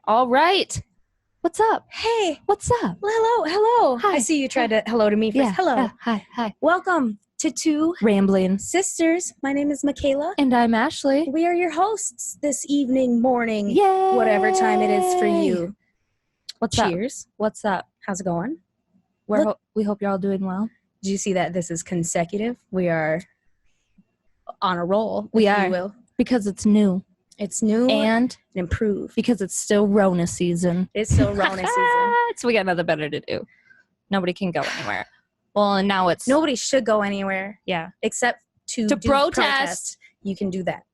All right. What's up? Hey. What's up? Hello. Hi. I see you tried to hello to me first. Yeah. Hello. Yeah. Hi. Welcome to Two Rambling. Sisters. My name is Michaela. And I'm Ashley. We are your hosts this evening, morning, Yay! whatever time it is for you. What's up? Cheers. What's up? How's it going? We hope you're all doing well. Did you see that this is consecutive? We are on a roll, We if are. you will. Because it's new. It's new And improved. because it's still Rona season. It's still Rona season. So we got nothing better to do. Nobody can go anywhere. Well, and now it's... Nobody should go anywhere. Yeah. Except to protest. You can do that.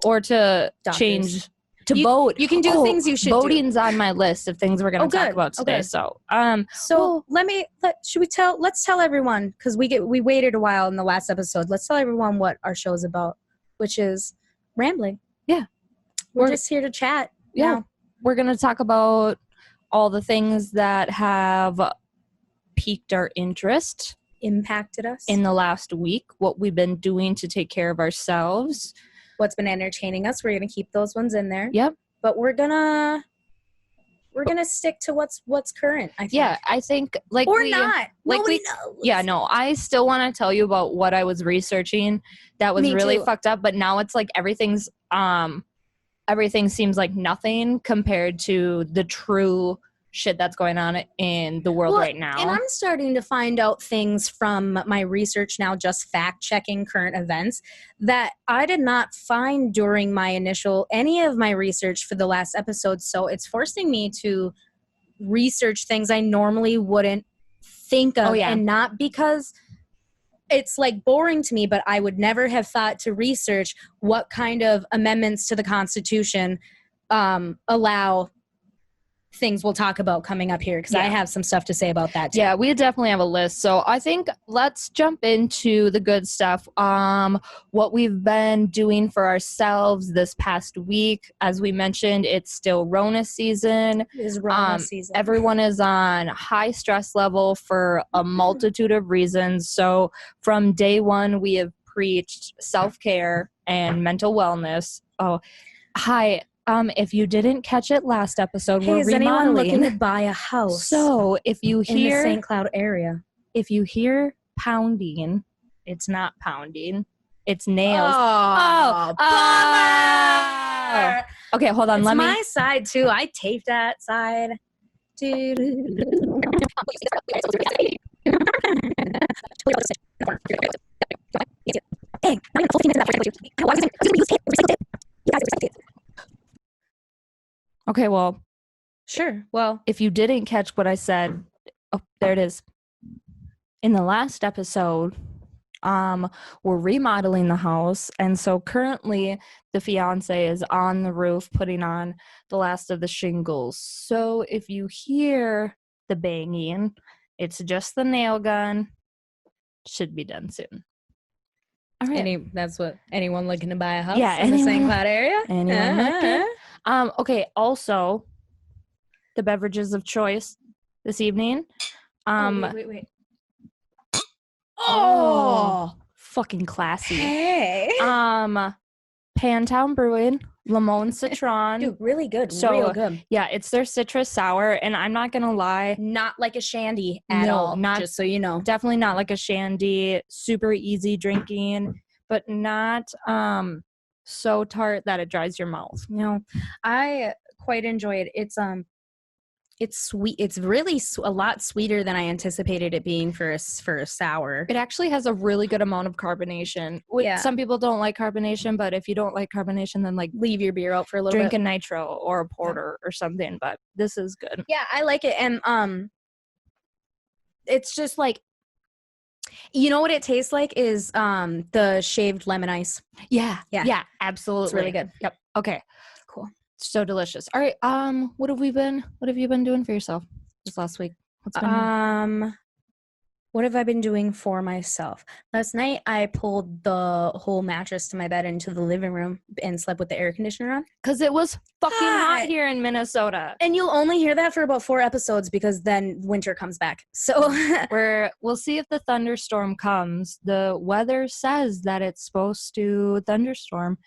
Or to Doctors. change... To vote. You can do things you should do. Voting's on my list of things we're going to talk about today. Okay. So let's tell everyone, because we waited a while in the last episode. Let's tell everyone what our show is about, which is rambling. Yeah. We're just here to chat. Yeah. Now. We're going to talk about all the things that have piqued our interest. Impacted us. In the last week, what we've been doing to take care of ourselves. What's been entertaining us. We're going to keep those ones in there. Yep. But we're going to stick to what's current, I think. Yeah, I think not. Nobody knows. Yeah, no, I still want to tell you about what I was researching that was really fucked up, but now it's like everything seems like nothing compared to the true shit that's going on in the world right now. And I'm starting to find out things from my research now, just fact-checking current events, that I did not find during any of my research for the last episode. So it's forcing me to research things I normally wouldn't think of. Oh, yeah. And not because it's like boring to me, but I would never have thought to research what kind of amendments to the Constitution allow things we'll talk about coming up here, because I have some stuff to say about that too. Yeah, we definitely have a list. So I think let's jump into the good stuff. What we've been doing for ourselves this past week. As we mentioned, it's still Rona season. It is Rona season. Everyone is on high stress level for a multitude of reasons. So from day one, we have preached self-care and mental wellness. Oh, hi. If you didn't catch it last episode, we're remodeling. Is anyone looking to buy a house? So if you hear in the St. Cloud area, if you hear pounding, it's not pounding, it's nails. Oh, bummer! Okay, hold on. It's my side too. I taped that side. Okay, well, sure. Well, if you didn't catch what I said, oh, there it is. In the last episode, we're remodeling the house, and so currently the fiance is on the roof putting on the last of the shingles. So if you hear the banging, it's just the nail gun. Should be done soon. All right. That's what anyone looking to buy a house in the St. Cloud area. Anyone looking? Okay, also, the beverages of choice this evening. Wait. Oh, fucking classy. Hey. Pantown Brewing, Limon Citron. Dude, really good. So, real good. Yeah, it's their citrus sour, and I'm not gonna lie. Not like a shandy at all, just so you know. Definitely not like a shandy. Super easy drinking, but not so tart that it dries your mouth. No, I quite enjoy it. It's sweet. It's really a lot sweeter than I anticipated it being for a sour. It actually has a really good amount of carbonation. Yeah. Some people don't like carbonation, but if you don't like carbonation, then like leave your beer out for a little bit. Drink a nitro or a porter or something, but this is good. Yeah, I like it. And it's just like, you know what it tastes like is the shaved lemon ice. Yeah, absolutely. It's really good. Yep. Okay. Cool. So delicious. All right. What have you been doing for yourself this last week? What's been What have I been doing for myself? Last night, I pulled the whole mattress to my bed into the living room and slept with the air conditioner on. Because it was fucking hot here in Minnesota. And you'll only hear that for about 4 episodes because then winter comes back. So we'll see if the thunderstorm comes. The weather says that it's supposed to thunderstorm,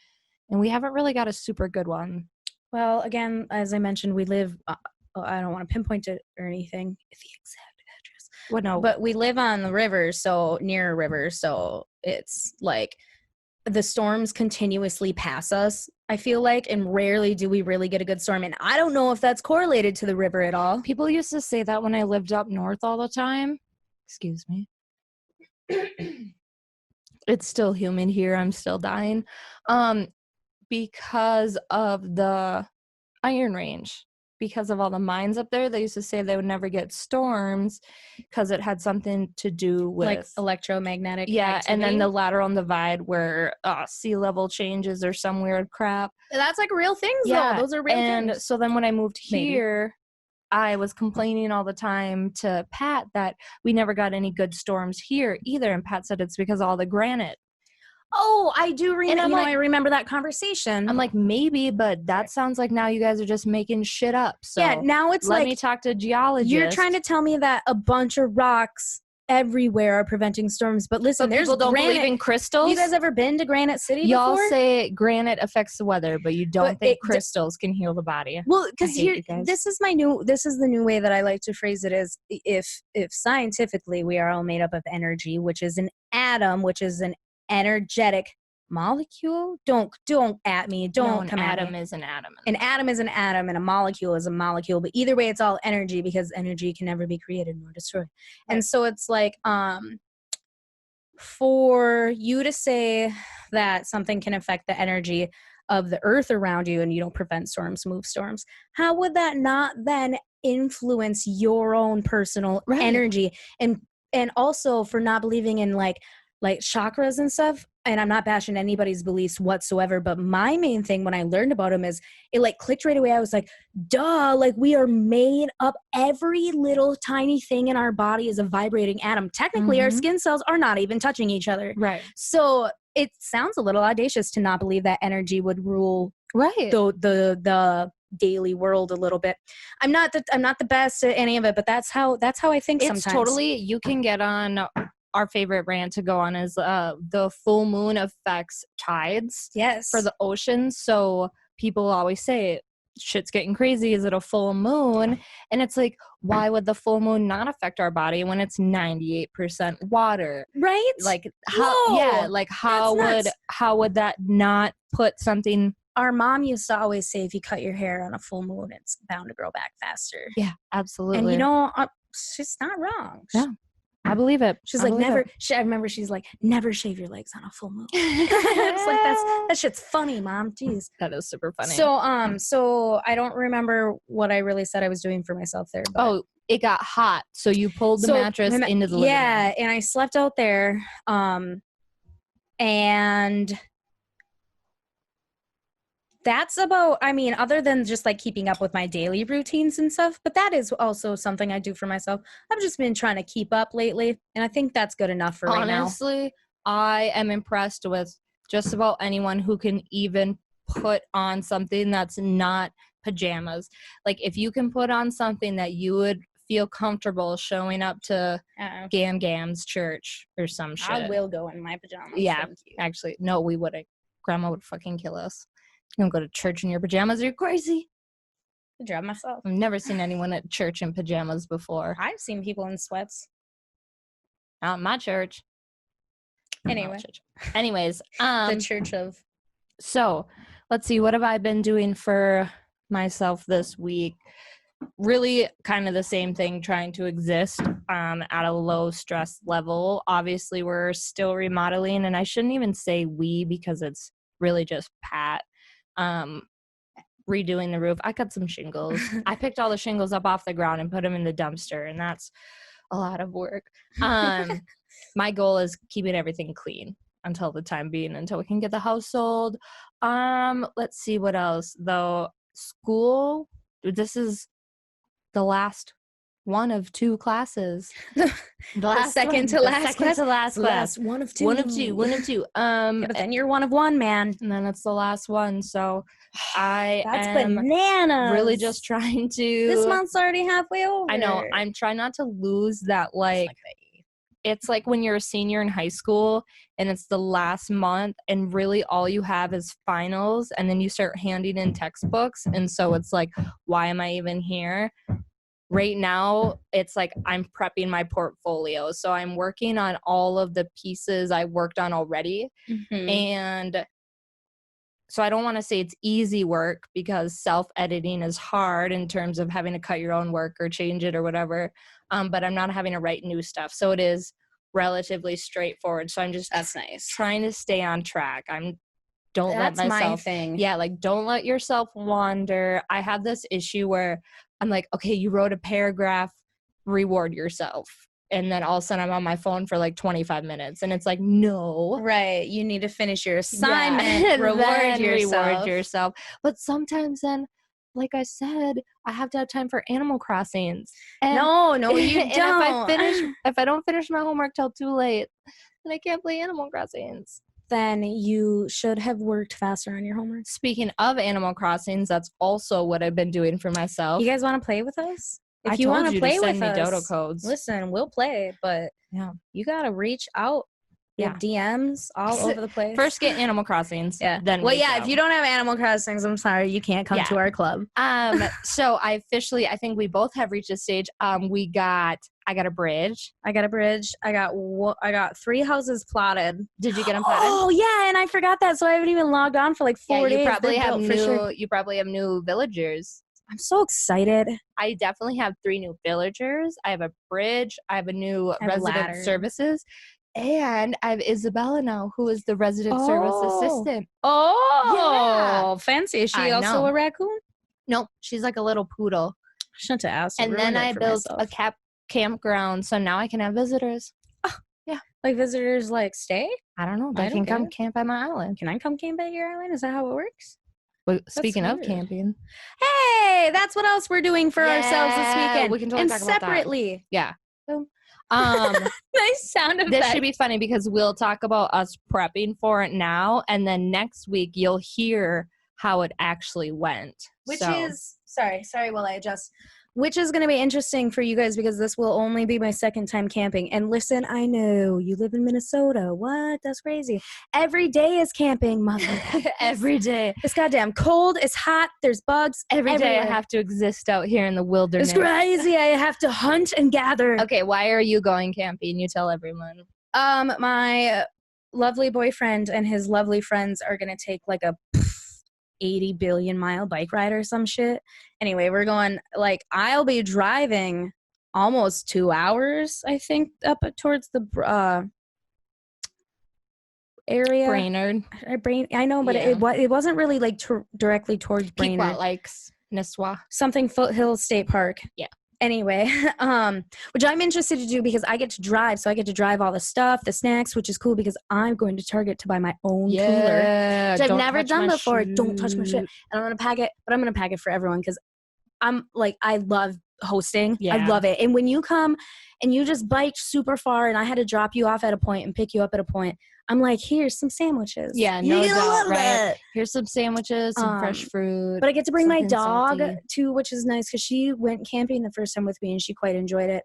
and we haven't really got a super good one. Well, again, as I mentioned, we live. I don't want to pinpoint it or anything. The exact address. Well, no. But we live on the river, so near a river, so it's like the storms continuously pass us, I feel like, and rarely do we really get a good storm. And I don't know if that's correlated to the river at all. People used to say that when I lived up north all the time. Excuse me. It's still humid here. I'm still dying. Because of the Iron Range. Because of all the mines up there, they used to say they would never get storms because it had something to do with Like electromagnetic and then activity. the lateral divide where sea level changes or some weird crap. That's like real things, though. Those are real and things. so then when I moved Maybe. here, I was complaining all the time to Pat that we never got any good storms here either, and Pat said it's because of all the granite. Oh, I do remember. I'm like, I remember that conversation. I'm like, maybe, but that sounds like now you guys are just making shit up. So yeah, now it's let like me talk to geologists. you're trying to tell me that a bunch of rocks everywhere are preventing storms, but listen, but there's people don't granite. believe in crystals. You guys ever been to Granite City Y'all before? say granite affects the weather, but you don't But think crystals can heal the body. Well, because I hate you guys. this is the new way that I like to phrase it is if scientifically we are all made up of energy, which is an atom, which is an energetic molecule. Don't at me. Don't come at me. An atom is an atom. An atom is an atom and a molecule is a molecule, but either way it's all energy because energy can never be created nor destroyed. Right. And so it's like for you to say that something can affect the energy of the earth around you and you don't prevent storms, move storms, how would that not then influence your own personal energy? And also for not believing in like chakras and stuff, and I'm not bashing anybody's beliefs whatsoever, but my main thing when I learned about them is it like clicked right away. I was like, duh, like we are made up. Every little tiny thing in our body is a vibrating atom. Technically, our skin cells are not even touching each other. Right. So it sounds a little audacious to not believe that energy would rule the daily world a little bit. I'm not the best at any of it, but that's how I think sometimes. It's totally, you can get on. Our favorite rant to go on is the full moon affects tides for the ocean. So people always say, shit's getting crazy. Is it a full moon? And it's like, why would the full moon not affect our body when it's 98% water? Right? Like how would that not put something? Our mom used to always say, if you cut your hair on a full moon, it's bound to grow back faster. Yeah, absolutely. And she's not wrong. Yeah. I believe it. She's like, never. I remember she's like, never shave your legs on a full moon. It's like that shit's funny, Mom. Jeez, that is super funny. So I don't remember what I really said I was doing for myself there. But. Oh, it got hot, so you pulled the mattress into the living room. Yeah, and I slept out there, and that's about, I mean, other than just like keeping up with my daily routines and stuff, but that is also something I do for myself. I've just been trying to keep up lately, and I think that's good enough for right now. Honestly, I am impressed with just about anyone who can even put on something that's not pajamas. Like if you can put on something that you would feel comfortable showing up to Gam's church or some shit. I will go in my pajamas. Yeah, actually, no, we wouldn't. Grandma would fucking kill us. You don't go to church in your pajamas. Are you crazy? I drive myself. I've never seen anyone at church in pajamas before. I've seen people in sweats. Not in my church. Anyway. Anyways. The church of. So, let's see. What have I been doing for myself this week? Really kind of the same thing, trying to exist at a low stress level. Obviously, we're still remodeling, and I shouldn't even say we because it's really just Pat. Redoing the roof. I cut some shingles. I picked all the shingles up off the ground and put them in the dumpster, and that's a lot of work. My goal is keeping everything clean until the time being, until we can get the house sold. Let's see what else though. School. This is the last one of two classes. The second to last class. One of two. Yeah, but then you're one of one, man. And then it's the last one. So that's am bananas. Really just trying to. This month's already halfway over. I know. I'm trying not to lose that like it's like when you're a senior in high school and it's the last month and really all you have is finals, and then you start handing in textbooks, and so it's like, why am I even here? Right now, it's like I'm prepping my portfolio. So I'm working on all of the pieces I worked on already. And so I don't want to say it's easy work, because self-editing is hard in terms of having to cut your own work or change it or whatever. But I'm not having to write new stuff. So it is relatively straightforward. So I'm just That's nice. trying to stay on track. Don't That's let myself, my thing. yeah, like don't let yourself wander. I have this issue where I'm like, okay, you wrote a paragraph, reward yourself. And then all of a sudden I'm on my phone for like 25 minutes. And it's like, no. Right. You need to finish your assignment, reward yourself. But sometimes then, like I said, I have to have time for Animal Crossings. And, no, you and don't. if I don't finish my homework till too late, then I can't play Animal Crossings. Then you should have worked faster on your homework. Speaking of Animal Crossings, that's also what I've been doing for myself. You guys want to play with us? If you want to play with us, dodo codes. Listen, we'll play, but you gotta reach out. We have DMs all over the place. First get Animal Crossings. Then if you don't have Animal Crossings, I'm sorry, you can't come to our club. So I think we both have reached a stage. I got a bridge. I got 3 houses plotted. Did you get them plotted? Oh yeah, and I forgot that, so I haven't even logged on for like 4 days. You probably have new villagers. I'm so excited. I definitely have 3 new villagers. I have a bridge. I have a new resident services. And I have Isabella now, who is the resident service assistant. Oh, fancy. Is she also a raccoon? Nope, she's like a little poodle. Shouldn't have asked. And then I built a campground, so now I can have visitors. Oh, yeah. Like visitors like stay? I don't know. They can come camp at my island. Can I come camp at your island? Is that how it works? Well, speaking of camping. Hey, that's what else we're doing for ourselves this weekend. We can totally talk about that. Separately. Yeah. Nice sound effect. This should be funny because we'll talk about us prepping for it now, and then next week you'll hear how it actually went. Which is sorry while I adjust. Which is going to be interesting for you guys because this will only be my second time camping. And listen, I know you live in Minnesota. What? That's crazy. Every day is camping, mother. Every day. It's goddamn cold. It's hot. There's bugs. Every day I have to exist out here in the wilderness. It's crazy. I have to hunt and gather. Okay, why are you going camping? You tell everyone. My lovely boyfriend and his lovely friends are going to take like a 80 billion mile bike ride or some shit. Anyway, we're going, like, I'll be driving almost 2 hours, I think, up towards the area. Brainerd. I know, but it wasn't really like directly towards Brainerd. Pequot Lakes, Nisswa. Something Foothill State Park. Yeah. Anyway, which I'm interested to do because I get to drive, so I get to drive all the stuff, the snacks, which is cool because I'm going to Target to buy my own cooler, which I've never done before. Don't touch my shit. And I'm going to pack it, but I'm going to pack it for everyone because I'm like, I love hosting. Yeah. I love it. And when you come and you just bike super far and I had to drop you off at a point and pick you up at a point, I'm like, here's some sandwiches. Yeah, no doubt, right? Here's some sandwiches, some fresh fruit. But I get to bring my dog too, which is nice because she went camping the first time with me and she quite enjoyed it.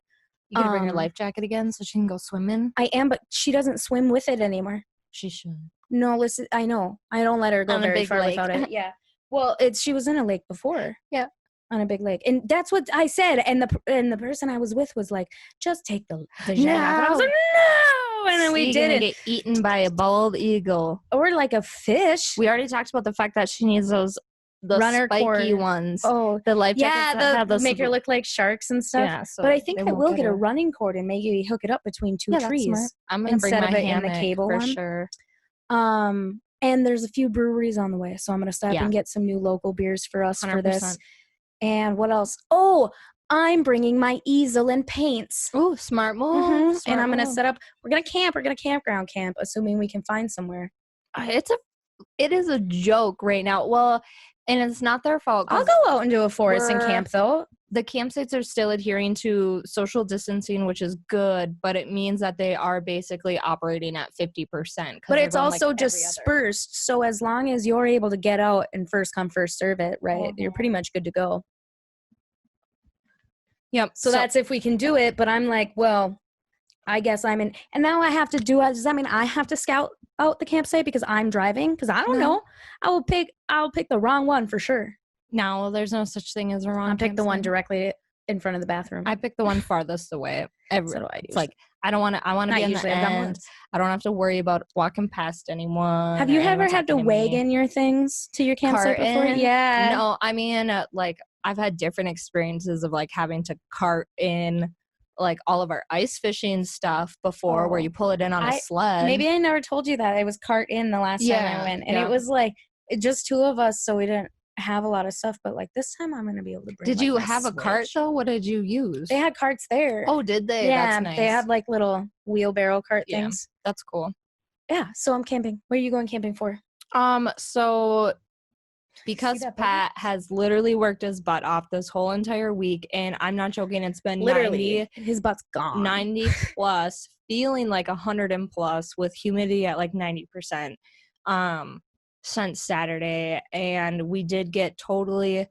You gotta bring her life jacket again so she can go swimming? I am, but she doesn't swim with it anymore. She should. No, listen, I know. I don't let her go very far without it. Yeah. Well, she was in a lake before. Yeah. On a big lake. And that's what I said. And the person I was with was like, just take the jet off. And I was like, no! And then we didn't get eaten by a bald eagle. Or like a fish. We already talked about the fact that she needs those runner spiky ones. Oh, the life jackets that have those make her look like sharks and stuff. Yeah, so but I think I will get a running cord and maybe hook it up between two trees. I'm gonna bring my hammock in the cable for sure. And there's a few breweries on the way, so I'm gonna stop and get some new local beers for us 100%. For this. And what else? Oh, I'm bringing my easel and paints. Oh, smart move. Mm-hmm. Smart and I'm going to set up. We're going to camp. We're going to campground camp, assuming we can find somewhere. It is a joke right now. Well, and it's not their fault. I'll go out into a forest and camp, though. The campsites are still adhering to social distancing, which is good, but it means that they are basically operating at 50%. But it's also dispersed. So as long as you're able to get out and first come, first serve it, right? You're pretty much good to go. Yep. So that's if we can do it. But I'm like, well, I guess I'm in, and now I have to does that mean I have to scout out the campsite because I'm driving? Because I don't No. know. I'll pick the wrong one for sure. No, there's no such thing as a wrong. I'll pick the one campsite. directly in front of the bathroom. I picked the one farthest away. So do I It's usually. like I want to Not be in usually. the I've done end. once. I don't have to worry about walking past anyone. Have you or ever anyone had to talking me. wagon your things to your campsite Cart before? in? Yeah. No, I mean, like I've had different experiences of like having to cart in like all of our ice fishing stuff before, where Oh. you pull it in on a sled. Maybe I never told you that. It was cart in the last time I went, and it was like just two of us, so we didn't have a lot of stuff. But like this time, I'm gonna be able to bring. Did like, you my have a cart Switch. though? What did you use? They had carts there. Oh, did they? Yeah, That's nice. they had like little wheelbarrow cart Yeah. things. That's cool. Yeah, so I'm camping. Where are you going camping for? So because that Pat has literally worked his butt off this whole entire week, and I'm not joking, it's been Literally, his butt's gone. 90 plus, feeling like 100 and plus with humidity at like 90%, since Saturday, and we did get totally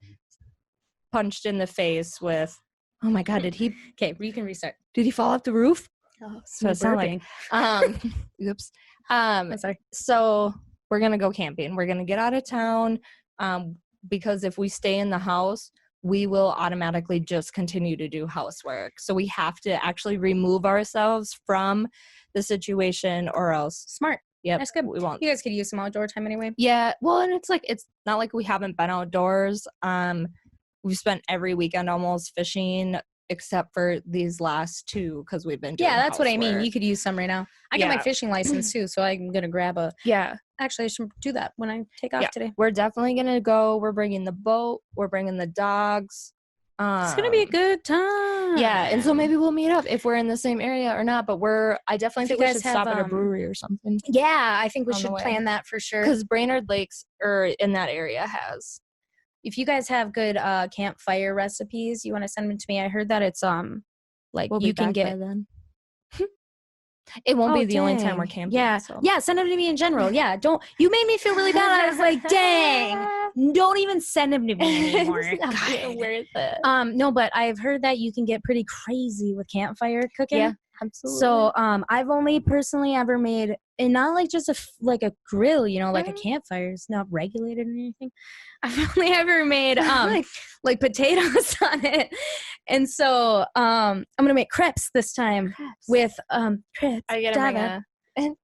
punched in the face with, oh my God, did he you can restart. Did he fall off the roof? Oh, So it sounded like, oops. I'm sorry. So we're going to go camping. We're going to get out of town, because if we stay in the house, we will automatically just continue to do housework. So we have to actually remove ourselves from the situation, or else. Smart. Yep. That's good. We won't. You guys could use some outdoor time anyway. Yeah. Well, and it's not like we haven't been outdoors. We've spent every weekend almost fishing, except for these last two, because we've been doing that's what I mean. housework. You could use some right now. I got my fishing license too, so I'm gonna grab a. Yeah. Actually, I should do that when I take off today. We're definitely gonna go. We're bringing the boat. We're bringing the dogs. It's gonna be a good time. Yeah, and so maybe we'll meet up if we're in the same area or not. But I definitely think we should stop at a brewery or something. Yeah, I think we On the should way. plan that for sure. Because Brainerd Lakes or in that area has. If you guys have good campfire recipes, you want to send them to me. I heard that it's like We'll you be can back get. by then. It won't be the only time we're camping. Yeah, so. yeah. Send them to me in general. Yeah, don't. You made me feel really bad. I was like, dang. Don't even send them to me anymore. It's not even worth it. No, but I've heard that you can get pretty crazy with campfire cooking. Yeah, absolutely. So I've only personally ever made, and not like just like a grill, like a campfire. It's not regulated or anything. I've only ever made like potatoes on it, and so I'm gonna make crepes this time with crepes. I gotta bring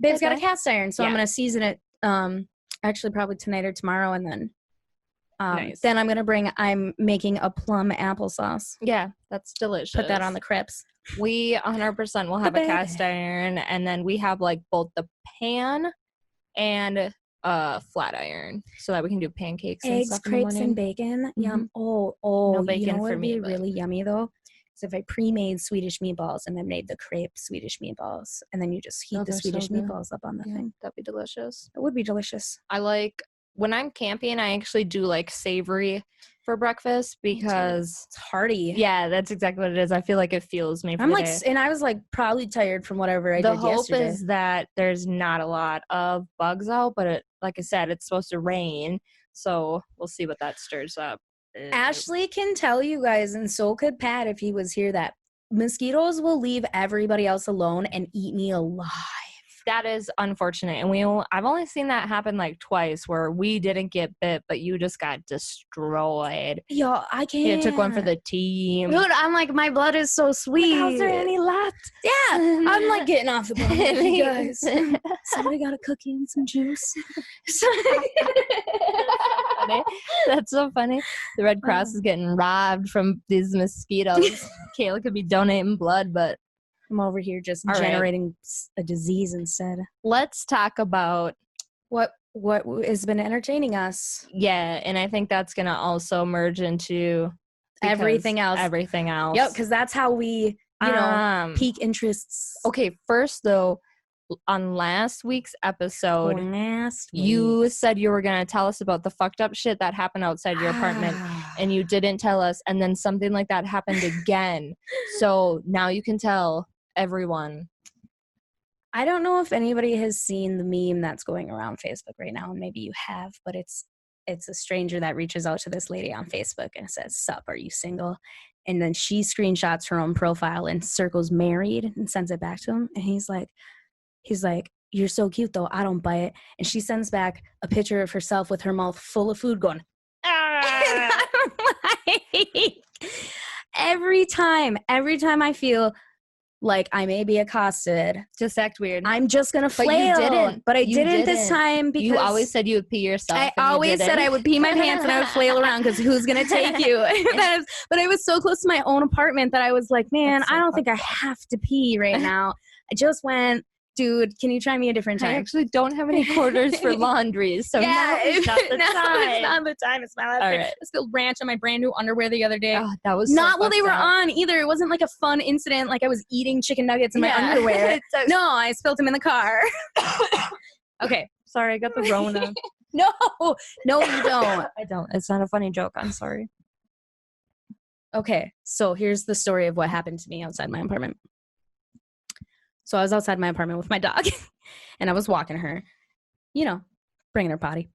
Babe's got a cast iron, so I'm Yeah. gonna season it. Actually, probably tonight or tomorrow, and then Nice. then I'm making a plum applesauce. Yeah, that's delicious. Put that on the crepes. We 100% will have a cast iron, and then we have like both the pan and flat iron, so that we can do pancakes and Eggs, stuff crepes, in the and morning. bacon. Mhm. Yum. Oh, No you bacon know for what would me, be but- really yummy though? Is if I pre-made Swedish meatballs and then made the crepe Swedish meatballs, and then you just heat Oh, the they're so Swedish good. meatballs up on the Yeah, thing. that'd be delicious. It would be delicious. I like when I'm camping, I actually do like savory for breakfast because It's hearty. yeah, that's exactly what it is. I feel like it fuels me for I'm the like, day. and I was like probably tired from whatever I The did hope yesterday. is that there's not a lot of bugs out, but like I said, it's supposed to rain, so we'll see what that stirs up. Ashley can tell you guys, and so could Pat if he was here, that mosquitoes will leave everybody else alone and eat me alive. That is unfortunate, and I've only seen that happen like twice, where we didn't get bit, but you just got destroyed. Yo, I can't. It took one for the team. Dude, I'm like, my blood is so sweet. How's there any left? Yeah, I'm like getting off the bone with you guys. Somebody got a cookie and some juice. That's so funny. The Red Cross is getting robbed from these mosquitoes. Kayla could be donating blood, but I'm over here just All right. generating a disease instead. let's talk about What has been entertaining us? yeah, and I think that's gonna also merge into Everything else. Everything else. Yep, because that's how we, peak interests. Okay, first though, on last week's episode, you said you were gonna tell us about the fucked up shit that happened outside your apartment, and you didn't tell us, and then something like that happened again. So now you can tell everyone. I don't know if anybody has seen the meme that's going around Facebook right now, and maybe you have, but it's a stranger that reaches out to this lady on Facebook and says, "Sup, are you single?" And then she screenshots her own profile and circles married and sends it back to him. And he's like, you're so cute though. I don't bite it. And she sends back a picture of herself with her mouth full of food going, ah! Like, every time I feel like I may be accosted, just act weird. I'm just gonna flail. But I didn't this time because you always said you would pee yourself. I always said I would pee my pants and I would flail around because who's gonna take you? But I was so close to my own apartment that I was like, man, I don't think I have to pee right now. I just went, dude, can you try me a different time? I actually don't have any quarters for laundry, so now is not the time. It's not the time. It's my last day. Right. I spilled ranch on my brand new underwear the other day. Oh, that was not while they were on either. It wasn't like a fun incident, like I was eating chicken nuggets in my underwear. No, I spilled them in the car. Okay. Sorry, I got the Rona. No, you don't. I don't. It's not a funny joke. I'm sorry. Okay, so here's the story of what happened to me outside my apartment. So I was outside my apartment with my dog and I was walking her, bringing her potty.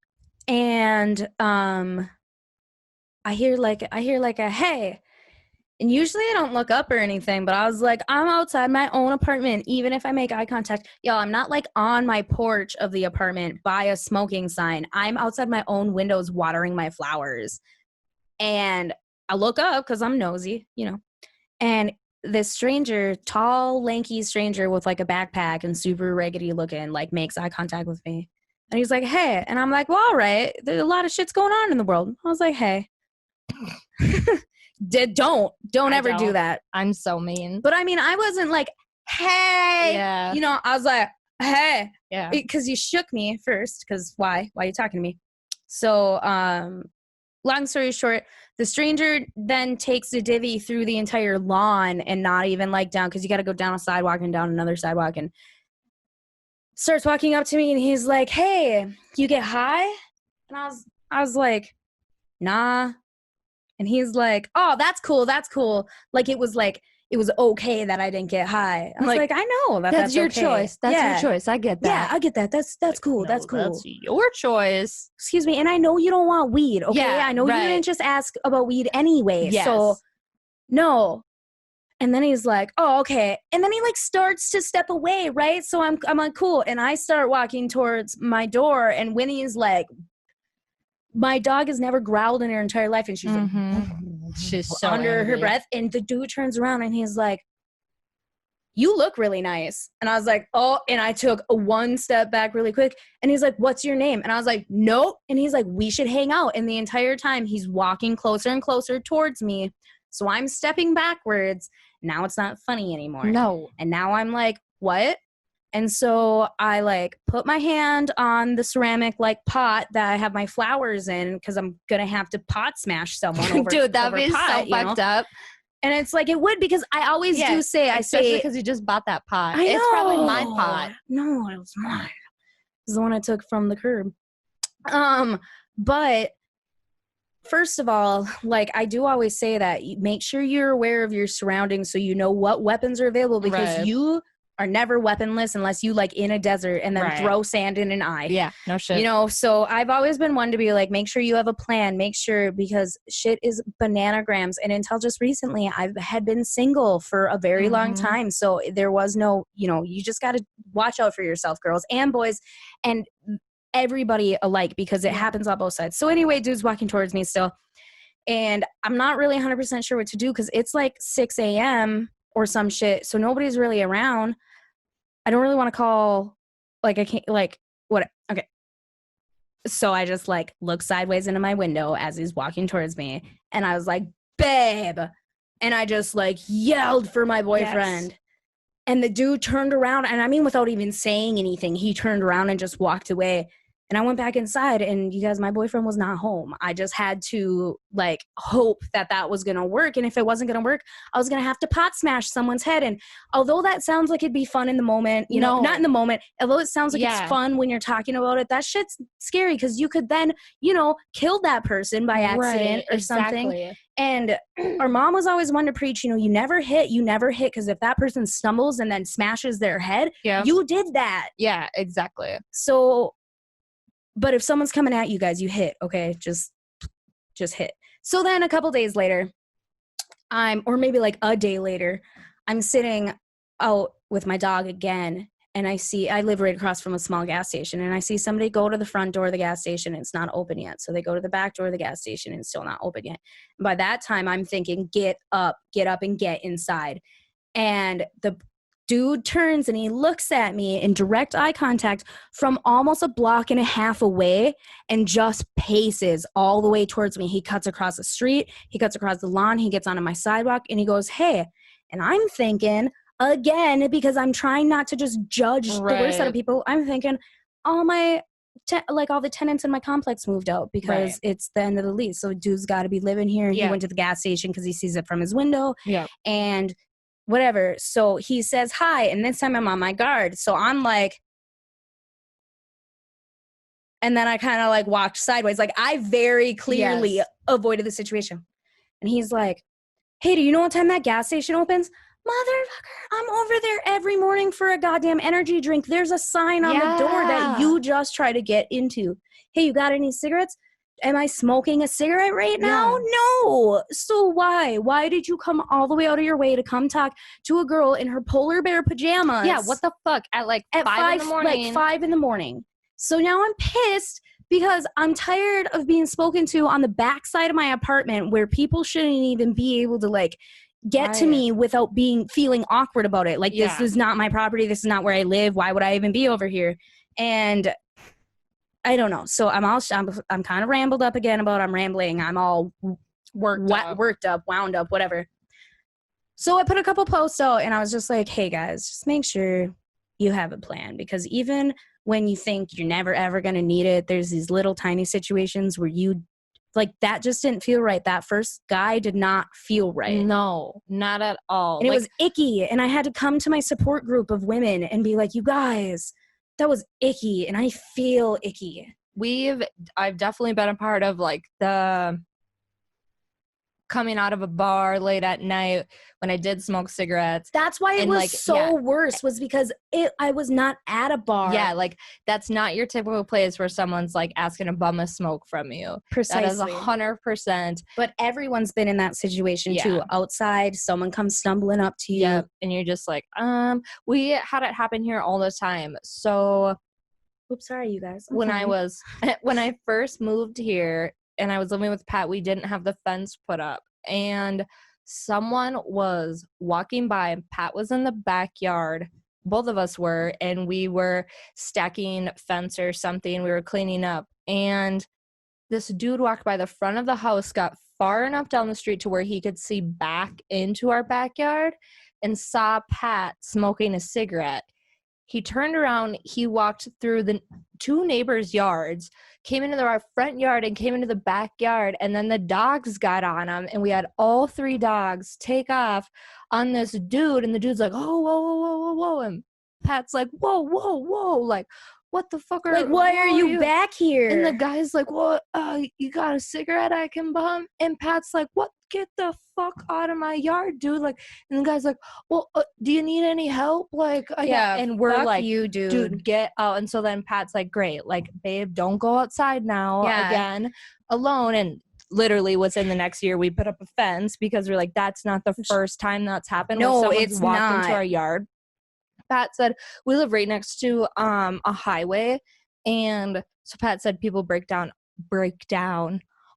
And I hear like a hey. And usually I don't look up or anything, but I was like, I'm outside my own apartment, even if I make eye contact. Y'all, I'm not like on my porch of the apartment by a smoking sign. I'm outside my own windows watering my flowers. And I look up because I'm nosy, and this stranger, tall, lanky stranger with like a backpack and super raggedy looking, like makes eye contact with me. And he's like, hey. And I'm like, well, all right. There's a lot of shit's going on in the world. I was like, hey. Don't ever do that. I'm so mean. But I mean, I wasn't like, hey. Yeah. I was like, hey. Yeah. Because you shook me first. Because why? Why are you talking to me? So, long story short, the stranger then takes a divvy through the entire lawn and not even like down, because you got to go down a sidewalk and down another sidewalk, and starts walking up to me and he's like, hey, you get high? And I was like, nah. And he's like, oh, that's cool. Like it was okay that I didn't get high. I was like, I know that's your okay. choice. That's your choice. I get that. Yeah, I get that. That's cool. That's cool. That's your choice. Excuse me. And I know you don't want weed. Okay. Yeah, I know you didn't just ask about weed anyway. Yes. So no. And then he's like, oh, okay. And then he like starts to step away. Right. So I'm like, cool. And I start walking towards my door, and Winnie is like, my dog has never growled in her entire life. And she's like, she's so under angry. her breath. And the dude turns around and he's like, you look really nice. And I was like, oh, and I took one step back really quick. And he's like, what's your name? And I was like, nope. And he's like, we should hang out. And the entire time he's walking closer and closer towards me. So I'm stepping backwards. Now it's not funny anymore. No. And now I'm like, what? And so I like put my hand on the ceramic like pot that I have my flowers in, because I'm going to have to pot smash someone over. Dude, that'd be pot, so fucked up. And it's like, it would, because I always do say, especially because you just bought that pot. I know. It's probably my pot. No, it was mine. It was the one I took from the curb. But first of all, like I do always say that make sure you're aware of your surroundings so you know what weapons are available, because you are never weaponless unless you like in a desert and then throw sand in an eye. Yeah, no shit. So I've always been one to be like, make sure you have a plan, make sure, because shit is bananagrams. And until just recently, I had been single for a very long time. So there was no, you just got to watch out for yourself, girls and boys, and everybody alike, because it happens on both sides. So anyway, dude's walking towards me still. And I'm not really 100% sure what to do, because it's like 6 a.m. or some shit. So nobody's really around. I don't really want to call, like, I can't, like, what? Okay. So I just, like, look sideways into my window as he's walking towards me. And I was like, babe. And I just, like, yelled for my boyfriend. Yes. And the dude turned around. And I mean, without even saying anything, he turned around and just walked away. And I went back inside, and you guys, my boyfriend was not home. I just had to like hope that was going to work. And if it wasn't going to work, I was going to have to pot smash someone's head. And although that sounds like it'd be fun in the moment, not in the moment, although it sounds like it's fun when you're talking about it, that shit's scary, because you could then, kill that person by accident or something. And our mom was always one to preach, you never hit, because if that person stumbles and then smashes their head, you did that. Yeah, exactly. So, but if someone's coming at you guys, you hit, okay? Just hit. So then a couple days later, or maybe like a day later, I'm sitting out with my dog again, and I live right across from a small gas station, and I see somebody go to the front door of the gas station and it's not open yet. So they go to the back door of the gas station and it's still not open yet. And by that time, I'm thinking, get up and get inside. And the dude turns and he looks at me in direct eye contact from almost a block and a half away and just paces all the way towards me. He cuts across the street, he cuts across the lawn, he gets onto my sidewalk, and he goes, "Hey." And I'm thinking, again, because I'm trying not to just judge the worst out of people, I'm thinking all my all the tenants in my complex moved out because it's the end of the lease. So dude's got to be living here. He went to the gas station because he sees it from his window. Yeah. And whatever. So he says hi, and this time I'm on my guard. So I'm like, and then I kind of like walked sideways. Like I very clearly avoided the situation. And he's like, "Hey, do you know what time that gas station opens?" Motherfucker, I'm over there every morning for a goddamn energy drink. There's a sign on the door that you just try to get into. Hey, you got any cigarettes? Am I smoking a cigarette right now? No. So why? Why did you come all the way out of your way to come talk to a girl in her polar bear pajamas? Yeah, what the fuck? At 5 in the morning. Like 5 in the morning. So now I'm pissed because I'm tired of being spoken to on the backside of my apartment where people shouldn't even be able to like get to me without feeling awkward about it. Like this is not my property. This is not where I live. Why would I even be over here? And I don't know. So I'm kind of rambled up again about I'm rambling. I'm all worked up, wound up, whatever. So I put a couple posts out and I was just like, "Hey guys, just make sure you have a plan, because even when you think you're never ever going to need it, there's these little tiny situations where you like that just didn't feel right. That first guy did not feel right. No, not at all. And it was icky. And I had to come to my support group of women and be like, "You guys, that was icky, and I feel icky." I've definitely been a part of like the coming out of a bar late at night when I did smoke cigarettes. That's why it was worse, was because I was not at a bar. Yeah, like that's not your typical place where someone's like asking to bum a smoke from you. Precisely. That is 100%. But everyone's been in that situation too. Outside, someone comes stumbling up to you. Yeah, and you're just like, we had it happen here all the time. So, oops, sorry, you guys. When I first moved here and I was living with Pat, we didn't have the fence put up. And someone was walking by, and Pat was in the backyard. Both of us were, and we were stacking fence or something. We were cleaning up. And this dude walked by the front of the house, got far enough down the street to where he could see back into our backyard, and saw Pat smoking a cigarette. He turned around, he walked through the 2 neighbors' yards, came into our front yard and came into the backyard, and then the dogs got on him, and we had all 3 dogs take off on this dude, and the dude's like, "Oh, whoa, whoa, whoa, whoa, whoa," and Pat's like, "Whoa, whoa, whoa," like, "What the fuck why are you back here?" And the guy's like, "What, you got a cigarette I can bum?" And Pat's like, "What? Get the fuck out of my yard, dude!" Like, and the guy's like, "Well, do you need any help?" Like, and we're like, "You, dude, get out." And so then Pat's like, "Great, like, babe, don't go outside now again alone." And literally within the next year, we put up a fence because we're like, that's not the first time that's happened. No, it's walked into our yard. Pat said we live right next to a highway, and so Pat said people break down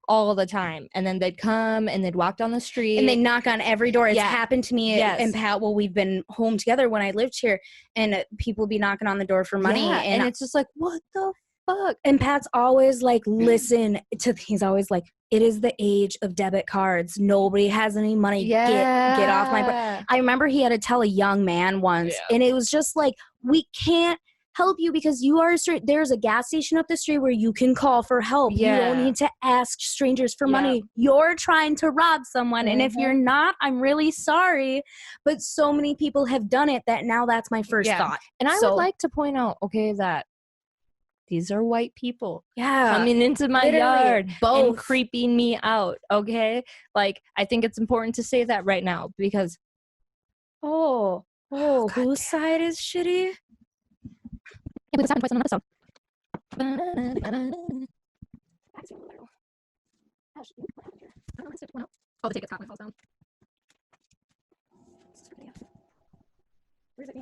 all the time, and then they'd come and they'd walk down the street and they knock on every door. It's happened to me and Pat while we've been home together when I lived here, and people be knocking on the door for money, and it's just like, what the fuck? And Pat's always like, he's always like, "It is the age of debit cards. Nobody has any money. Get off my." I remember he had to tell a young man once, and it was just like, "We can't help you because you are there's a gas station up the street where you can call for help. You don't need to ask strangers for money. You're trying to rob someone, and if you're not, I'm really sorry." But so many people have done it that now that's my first thought. And I would like to point out, that these are white people coming into my yard and creeping me out, okay? Like, I think it's important to say that right now because, whose side is shitty? This happened twice on an episode. Oh, the tickets got my falls down. This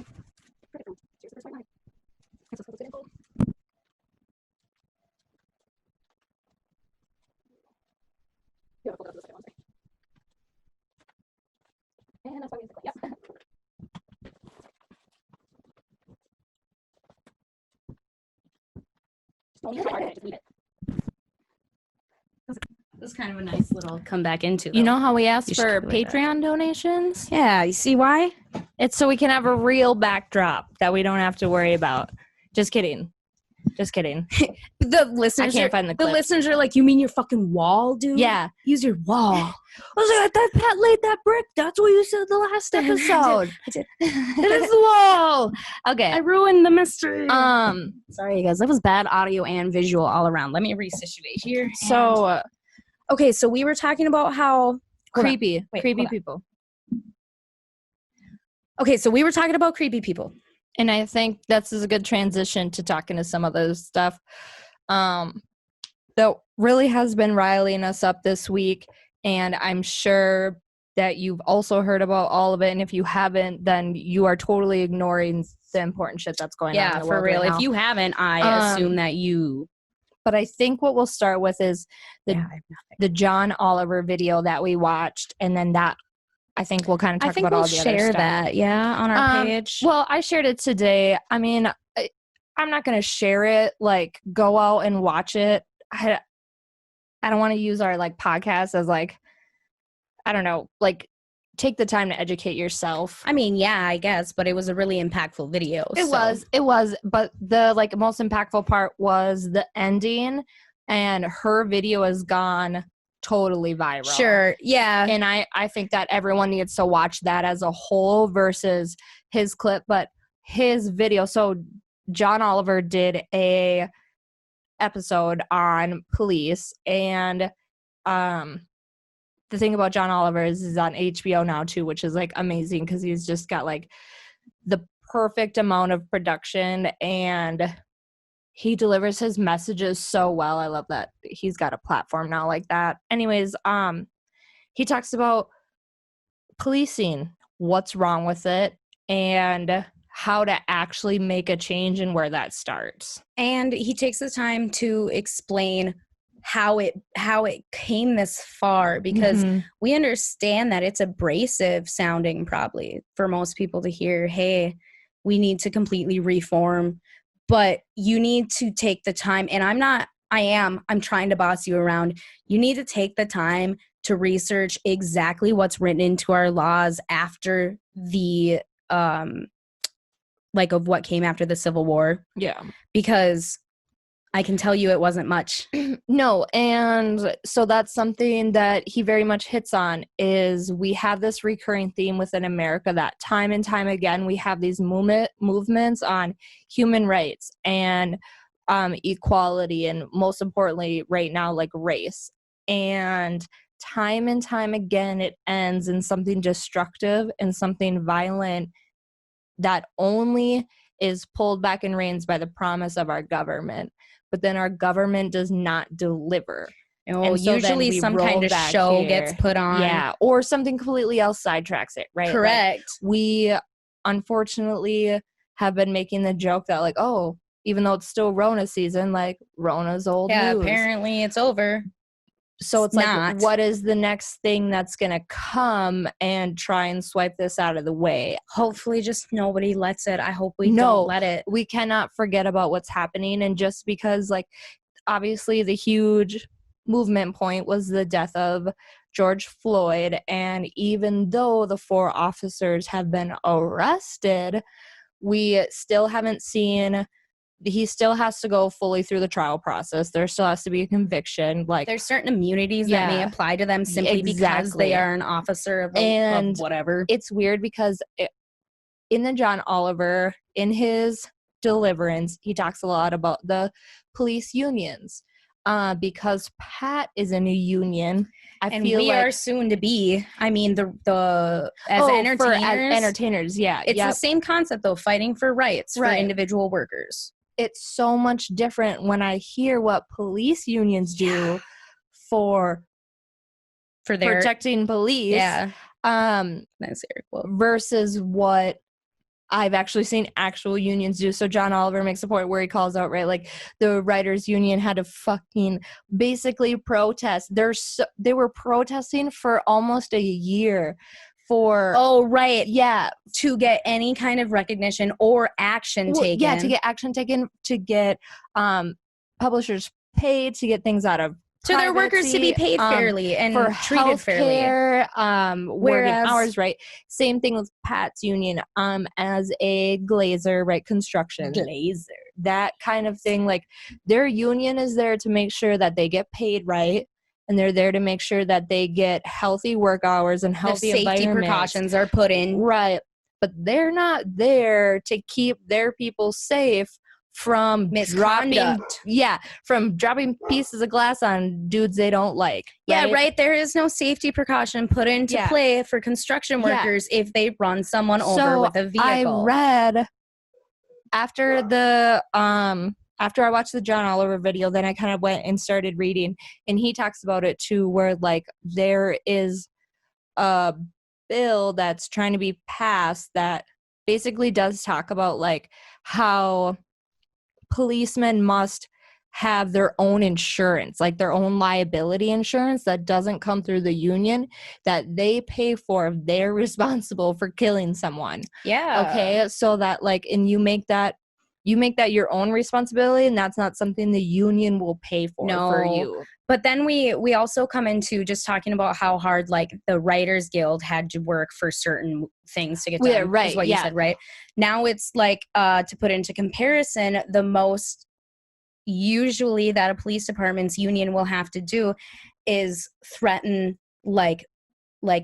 is kind of a nice little come back into. You know how we asked You should for totally Patreon donations? Yeah, you see why? It's so we can have a real backdrop that we don't have to worry about. Just kidding. Just kidding. The listeners I can't are, find the the clip. listeners are like, you mean your fucking wall, dude? Yeah. Use your wall. I was like, that Pat laid that brick. That's what you said the last episode. I did. It is the wall. Okay. I ruined the mystery. Um. Sorry, you guys. That was bad audio and visual all around. Let me resituate here. So Okay, so we were talking about how creepy Wait, hold on. people. Okay, so we were talking about creepy people. And I think this is a good transition to talking to some of those stuff that really has been riling us up this week. And I'm sure that you've also heard about all of it. And if you haven't, then you are totally ignoring the important shit that's going on in Yeah, the for world real. right now. If you haven't, I assume that you. But I think what we'll start with is I have nothing. the John Oliver video that we watched. And then that, I think we'll kind of talk about all the other stuff. that, yeah, on our page. Well, I shared it today. I mean, I'm not going to share it, like, go out and watch it. I don't want to use our, like, podcast as, like, I don't know, like, take the time to educate yourself. I mean, yeah, I guess, but it was a really impactful video. It was, but the, like, most impactful part was the ending, and her video has gone totally viral. Sure, yeah. And I think that everyone needs to watch that as a whole versus his clip. But his video, so John Oliver did a episode on police, and the thing about John Oliver is he's on HBO now too, which is like amazing because he's just got like the perfect amount of production and he delivers his messages so well. I love that he's got a platform now like that. Anyways, he talks about policing, what's wrong with it, and how to actually make a change and where that starts. And he takes the time to explain how it came this far, because we understand that it's abrasive sounding probably for most people to hear, hey, we need to completely reform. But you need to take the time, and I'm trying to boss you around. You need to take the time to research exactly what's written into our laws after the, like of what came after the Civil War. Yeah. Because I can tell you it wasn't much. No, and so that's something that he very much hits on is we have this recurring theme within America that time and time again we have these movements on human rights and equality, and most importantly right now like race. And time and time again it ends in something destructive and something violent that only is pulled back in reins by the promise of our government. But then our government does not deliver. Oh, so usually some kind of show gets put on. Yeah, or something completely else sidetracks it, right? Correct. Like, we unfortunately have been making the joke that like, oh, even though it's still Rona season, like Rona's old yeah, news. Apparently it's over. So it's not. like, what is the next thing that's going to come and try and swipe this out of the way? Hopefully just nobody lets it. I hope we don't let it. We cannot forget about what's happening. And just because, like, obviously the huge movement point was the death of George Floyd. And even though the 4 officers have been arrested, we still haven't seen... He still has to go fully through the trial process. There still has to be a conviction. Like there's certain immunities that may apply to them simply because they are an officer of whatever. It's weird because in the John Oliver, in his deliverance, he talks a lot about the police unions. Because Pat is in a union, and we are soon to be. I mean, entertainers, yeah. It's the same concept though, fighting for rights for individual workers. It's so much different when I hear what police unions do for their protecting police. Yeah. Versus what I've actually seen actual unions do. So John Oliver makes a point where he calls out, right, like the writers union had to fucking basically protest. They were protesting for almost a year for Oh, right. yeah, To get any kind of recognition or action taken. yeah, to get action taken, to get publishers paid, to get things out of to their workers to be paid fairly and for treated fairly. healthcare, working Whereas- hours, right? Same thing with Pat's union, as a glazer, right? Construction, that kind of thing. Like their union is there to make sure that they get paid right, and they're there to make sure that they get healthy work hours and The healthy safety environments. precautions are put in. Right, but they're not there to keep their people safe from Misconduct. from dropping pieces of glass on dudes they don't like. Yeah, right. There is no safety precaution put into Yeah. play for construction Yeah. workers if they run someone over So with a vehicle. I read after I watched the John Oliver video, then I kind of went and started reading, and he talks about it too, where like there is a bill that's trying to be passed that basically does talk about like how policemen must have their own insurance, like their own liability insurance that doesn't come through the union, that they pay for if they're responsible for killing someone. Yeah. Okay, so that like, and you make that your own responsibility, and that's not something the union will pay for you. But then we also come into just talking about how hard like the Writers Guild had to work for certain things to get done. Yeah, right, Is what yeah. you said, right? Now it's like to put into comparison, the most usually that a police department's union will have to do is threaten like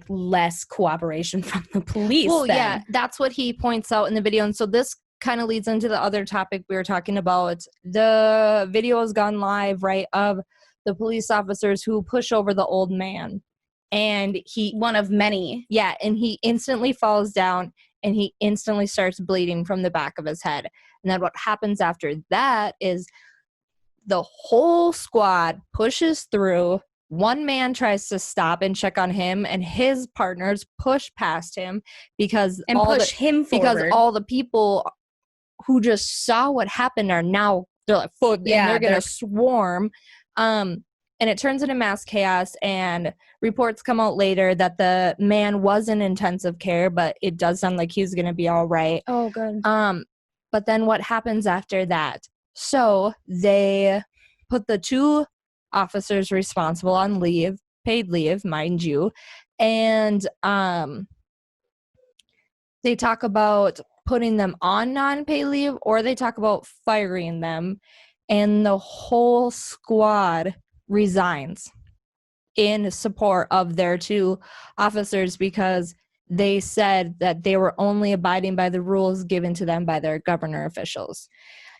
less cooperation from the police. Well, then. yeah, that's what he points out in the video. And so this kind of leads into the other topic we were talking about. The video has gone live, right, of the police officers who push over the old man. And One of many. yeah, and he instantly falls down and he instantly starts bleeding from the back of his head. And then what happens after that is the whole squad pushes through. One man tries to stop and check on him, and his partners push past him because And push him forward. because all the people who just saw what happened are now they're like, fuck, Yeah, and they're gonna they're- swarm. And it turns into mass chaos, and reports come out later that the man was in intensive care, but it does sound like he's gonna be all right. Oh, good. But then what happens after that? So they put the two officers responsible on leave, paid leave, mind you, and they talk about putting them on non-paid leave, or they talk about firing them, and the whole squad resigns in support of their two officers because they said that they were only abiding by the rules given to them by their governor officials.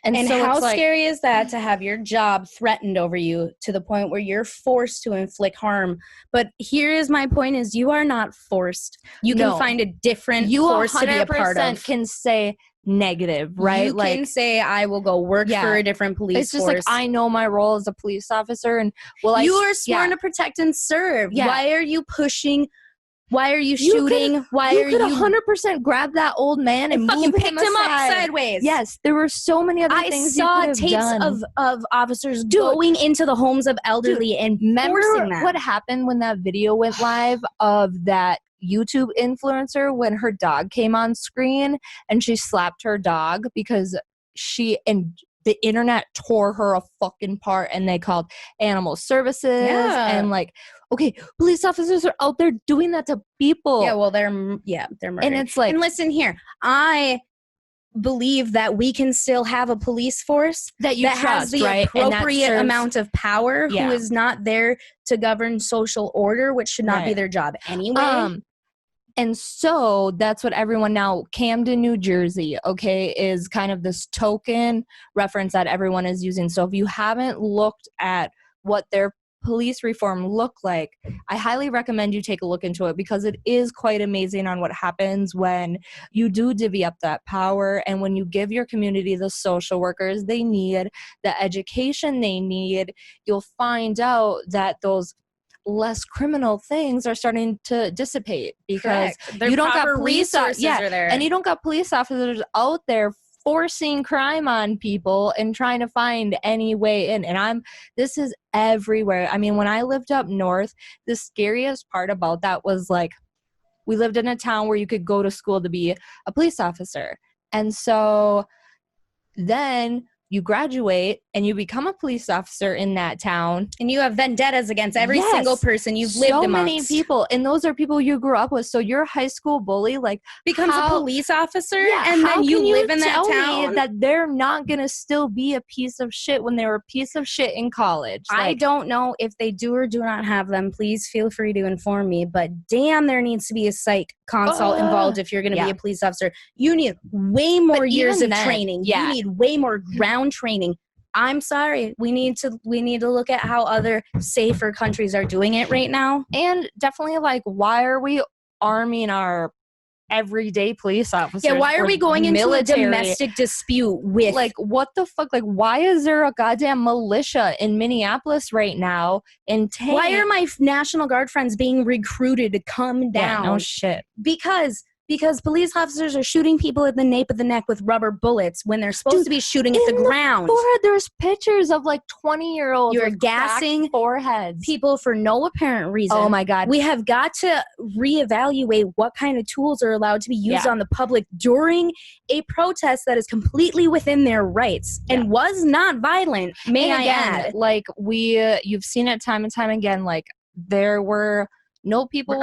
And so how it's like, scary is that to have your job threatened over you to the point where you're forced to inflict harm? But here is my point: is you are not forced. You can No. find a different you force to be a part 100% of. can say negative, right? You can say, I will go work Yeah. for a different police It's just force. like, I know my role as a police officer, and you are sworn to protect and serve. Yeah. Why are you pushing? Why are you shooting? Why you are could you 100% grab that old man and fucking move picked him up aside. sideways? Yes, there were so many other I things saw you could have tapes done. of officers going into the homes of elderly and Remember forcing them. what happened when that video went live of that YouTube influencer when her dog came on screen and she slapped her dog because the internet tore her a fucking apart, and they called animal services and like, okay, police officers are out there doing that to people. Yeah, well, they're murdering. And it's like, and listen here, I believe that we can still have a police force that you that trust, has the right? And that appropriate serves- amount of power, Yeah. who is not there to govern social order, which should not be Right. their job anyway. And so that's what everyone now, Camden, New Jersey, okay, is kind of this token reference that everyone is using. So if you haven't looked at what their police reform look like, I highly recommend you take a look into it, because it is quite amazing on what happens when you do divvy up that power, and when you give your community the social workers they need, the education they need. You'll find out that those less criminal things are starting to dissipate because Their you don't got proper police resources are there. and you don't got police officers out there forcing crime on people and trying to find any way in. And this is everywhere. I mean, when I lived up north, the scariest part about that was like, we lived in a town where you could go to school to be a police officer. And so then you graduate and you become a police officer in that town. And you have vendettas against every single person you've lived amongst. So many people. And those are people you grew up with. So your high school bully becomes a police officer, and then you live in that town. That they're not going to still be a piece of shit when they were a piece of shit in college. I don't know if they do or do not have them. Please feel free to inform me. But damn, there needs to be a psych consult involved if you're going to be a police officer. You need way more years of training. You need way more ground training. I'm sorry. We need to look at how other safer countries are doing it right now. And definitely, like, why are we arming our everyday police officers? Yeah, why are we going into a domestic dispute with, like, what the fuck? Like, why is there a goddamn militia in Minneapolis right now? Why are my National Guard friends being recruited to come down? Yeah, no shit. Because police officers are shooting people in the nape of the neck with rubber bullets when they're supposed to be shooting at the ground. There's pictures of like 20-year-olds. You're gassing foreheads, people for no apparent reason. Oh my God. We have got to reevaluate what kind of tools are allowed to be used on the public during a protest that is completely within their rights and was not violent. May I add? Like you've seen it time and time again. Like there were no people.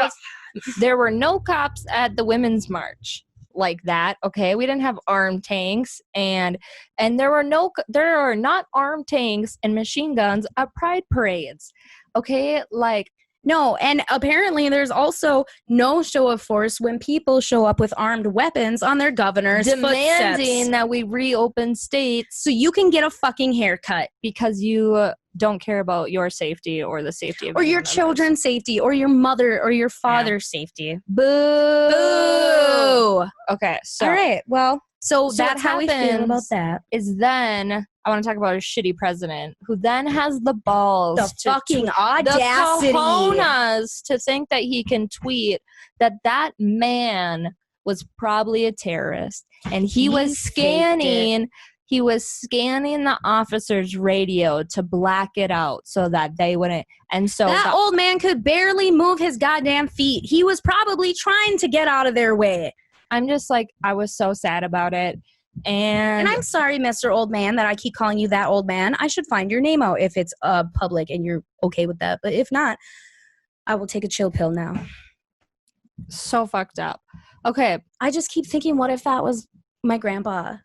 There were no cops at the Women's March like that. Okay, we didn't have armed tanks, and there are not armed tanks and machine guns at pride parades. Okay, like. No, and apparently there's also no show of force when people show up with armed weapons on their governor's demanding footsteps. That we reopen states so you can get a fucking haircut because you don't care about your safety or the safety of your children's safety or your mother or your father's safety. Boo! Boo! Okay, so all right, well, so what that's how we feel about that. Is then I want to talk about a shitty president who then has the balls, fucking audacity, the cojones to think that he can tweet that man was probably a terrorist, and he was scanning the officer's radio to black it out so that they wouldn't. And so that old man could barely move his goddamn feet. He was probably trying to get out of their way. I'm just like, I was so sad about it. And I'm sorry, Mr. Old Man, that I keep calling you that old man. I should find your name out if it's public and you're okay with that. But if not, I will take a chill pill now. So fucked up. Okay. I just keep thinking, what if that was my grandpa?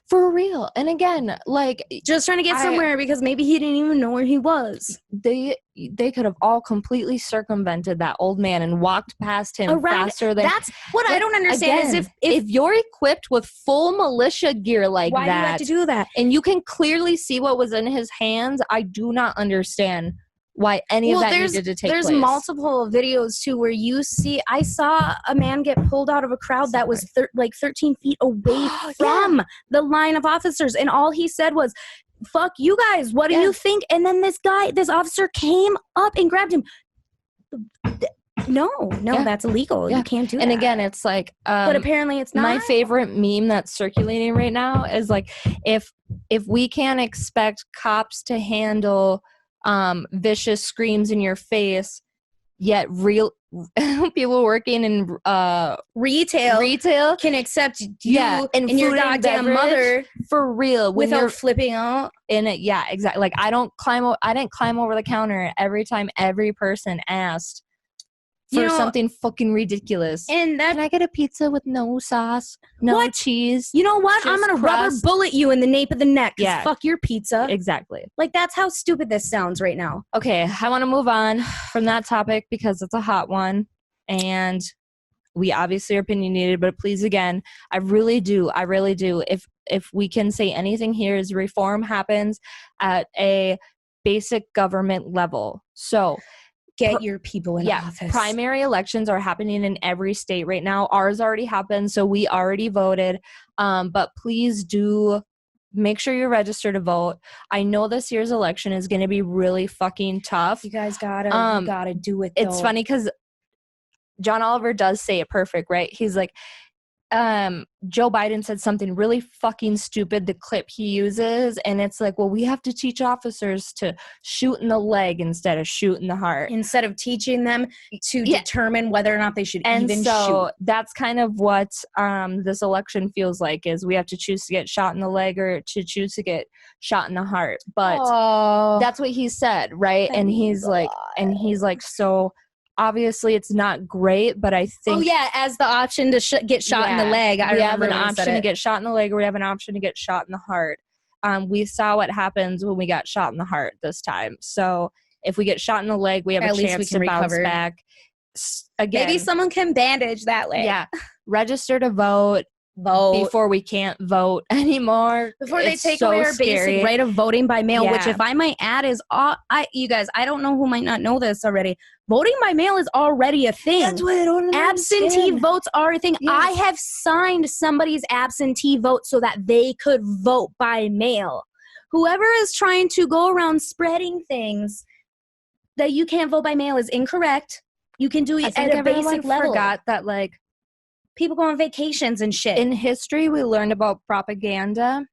For real. And again, like, just trying to get somewhere because maybe he didn't even know where he was. They could have all completely circumvented that old man and walked past him faster than. That's what I don't understand. Again, is if you're equipped with full militia gear like why that, do you have to do that? And you can clearly see what was in his hands, I do not understand why any of that needed to take place. There's multiple videos too where you see. I saw a man get pulled out of a crowd that was 13 feet away from the line of officers, and all he said was, "Fuck you guys! What do you think?" And then this officer came up and grabbed him. No, that's illegal. You can't do that. And again, it's like, but apparently it's not. My favorite meme that's circulating right now is like, if we can't expect cops to handle vicious screams in your face, yet real people working in retail can accept you and your goddamn mother for real without you're flipping out in it. Yeah, exactly. Like I didn't climb over the counter every time every person asked for something fucking ridiculous. And can I get a pizza with no sauce, no cheese? You know what? I'm gonna rubber bullet you in the nape of the neck. Yeah, fuck your pizza. Exactly. Like that's how stupid this sounds right now. Okay, I want to move on from that topic because it's a hot one, and we obviously are opinionated. But please, again, I really do. If we can say anything here, is reform happens at a basic government level. So. Get your people in office. Primary elections are happening in every state right now. Ours already happened, so we already voted. But please do make sure you're registered to vote. I know this year's election is going to be really fucking tough. You guys gotta do it. It's funny because John Oliver does say it perfect, right? He's like, Joe Biden said something really fucking stupid, the clip he uses, and it's like, well, we have to teach officers to shoot in the leg instead of shoot in the heart. Instead of teaching them to determine whether or not they should And even so shoot. that's kind of what this election feels like, is we have to choose to get shot in the leg or to choose to get shot in the heart. But that's what he said, right? And he's like, so obviously it's not great, but I think as the option to get shot in the leg. We have an option to get shot in the leg, or we have an option to get shot in the heart. We saw what happens when we got shot in the heart this time. So if we get shot in the leg, we have a chance to bounce back. Again, maybe someone can bandage that leg. Yeah. Register to vote before we can't vote anymore. Before they take away our basic right of voting by mail, which, if I might add, is you guys, I don't know who might not know this already. Voting by mail is already a thing. That's what I don't understand. Absentee votes are a thing. Yes. I have signed somebody's absentee vote so that they could vote by mail. Whoever is trying to go around spreading things that you can't vote by mail is incorrect. You can do it at a basic level. Forgot that, like, people go on vacations and shit. In history, we learned about propaganda,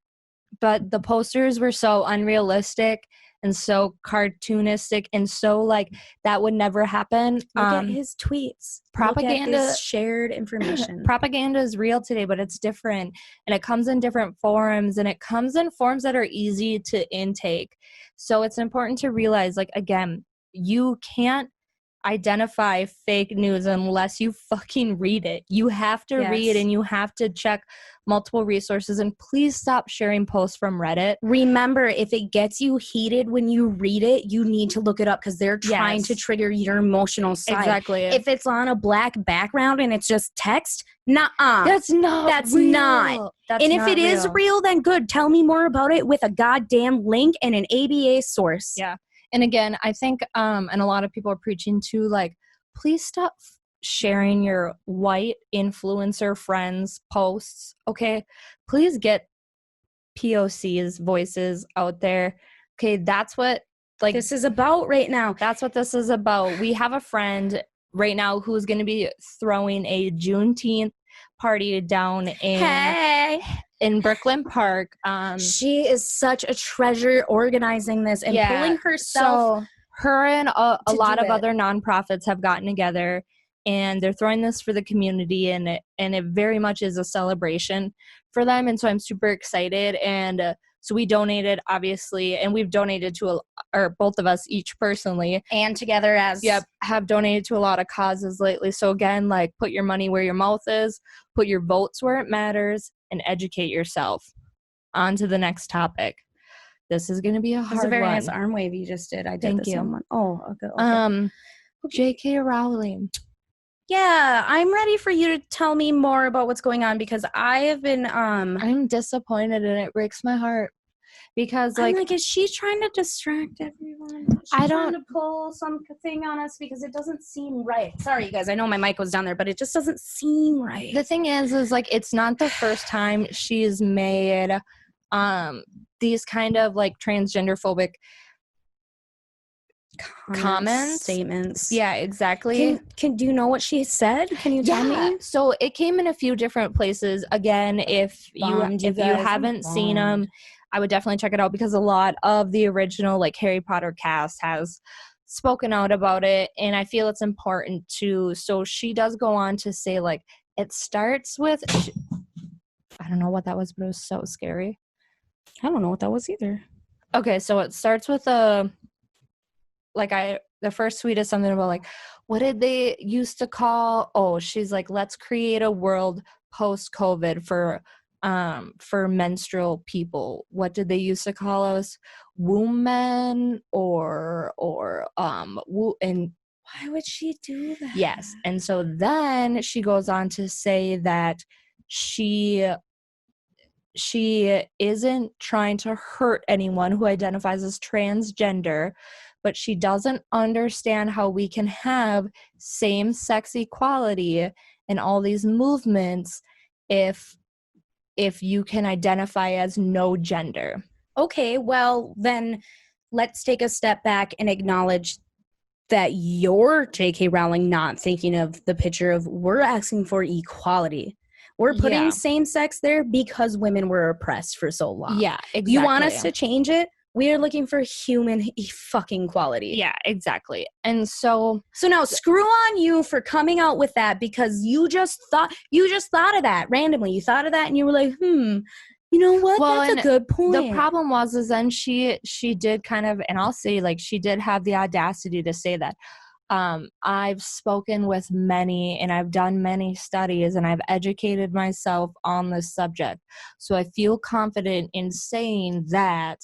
but the posters were so unrealistic and so cartoonistic and so, like, that would never happen. Look at his tweets. Propaganda, look at his shared information. Propaganda is real today, but it's different, and it comes in different forms, and it comes in forms that are easy to intake. So it's important to realize, like, again, you can't identify fake news unless you fucking read it. You have to read, and you have to check multiple resources, and please stop sharing posts from Reddit. Remember, if it gets you heated when you read it, you need to look it up because they're trying to trigger your emotional side. Exactly. If it's on a black background and it's just text, that's not real. And if it is real, then good. Tell me more about it with a goddamn link and an ABA source. Yeah. And again, I think, and a lot of people are preaching to, like, please stop sharing your white influencer friends' posts, okay? Please get POC's voices out there. Okay, that's what, like, this is about right now. That's what this is about. We have a friend right now who's going to be throwing a Juneteenth party down in Brooklyn Park. She is such a treasure organizing this and pulling herself. So her and a lot of other nonprofits have gotten together, and they're throwing this for the community, and it very much is a celebration for them. And so I'm super excited. And so we donated, obviously, and we've donated to both of us each personally and together have donated to a lot of causes lately. So again, like, put your money where your mouth is, put your votes where it matters, and educate yourself. On to the next topic. This is going to be a hard one. That's a very nice arm wave you just did. I did Thank you. Someone. Oh, okay. J.K. Rowling. Yeah, I'm ready for you to tell me more about what's going on, because I have been I'm disappointed, and it breaks my heart because, I'm like, is she trying to distract everyone? Is she trying to pull something on us, because it doesn't seem right. Sorry, you guys. I know my mic was down there, but it just doesn't seem right. The thing is like, it's not the first time she's made these kind of, like, transgender phobic comments, statements. Yeah, exactly. Do you know what she said? Can you tell me? So it came in a few different places. Again, if you haven't seen them, I would definitely check it out, because a lot of the original, like, Harry Potter cast has spoken out about it, and I feel it's important to. So she does go on to say, like, it starts with, I don't know what that was, but it was so scary. I don't know what that was either. Okay, so it starts with the first tweet is something about, like, what did they used to call? Oh, she's like, let's create a world post-COVID for menstrual people. What did they used to call us? Womb men or and why would she do that? Yes. And so then she goes on to say that she isn't trying to hurt anyone who identifies as transgender, but she doesn't understand how we can have same-sex equality and all these movements if if you can identify as no gender. Okay, well, then let's take a step back and acknowledge that you're J.K. Rowling not thinking of the picture of we're asking for equality. We're putting Yeah. same sex there because women were oppressed for so long. Yeah, exactly. You want us to change it? We're looking for human fucking quality. Yeah, exactly. And so now screw on you for coming out with that, because you just thought of that randomly. You thought of that and you were like, you know what? Well, that's a good point. the problem was is then she did kind of, and I'll say, like, she did have the audacity to say that. I've spoken with many and I've done many studies and I've educated myself on this subject. So I feel confident in saying that,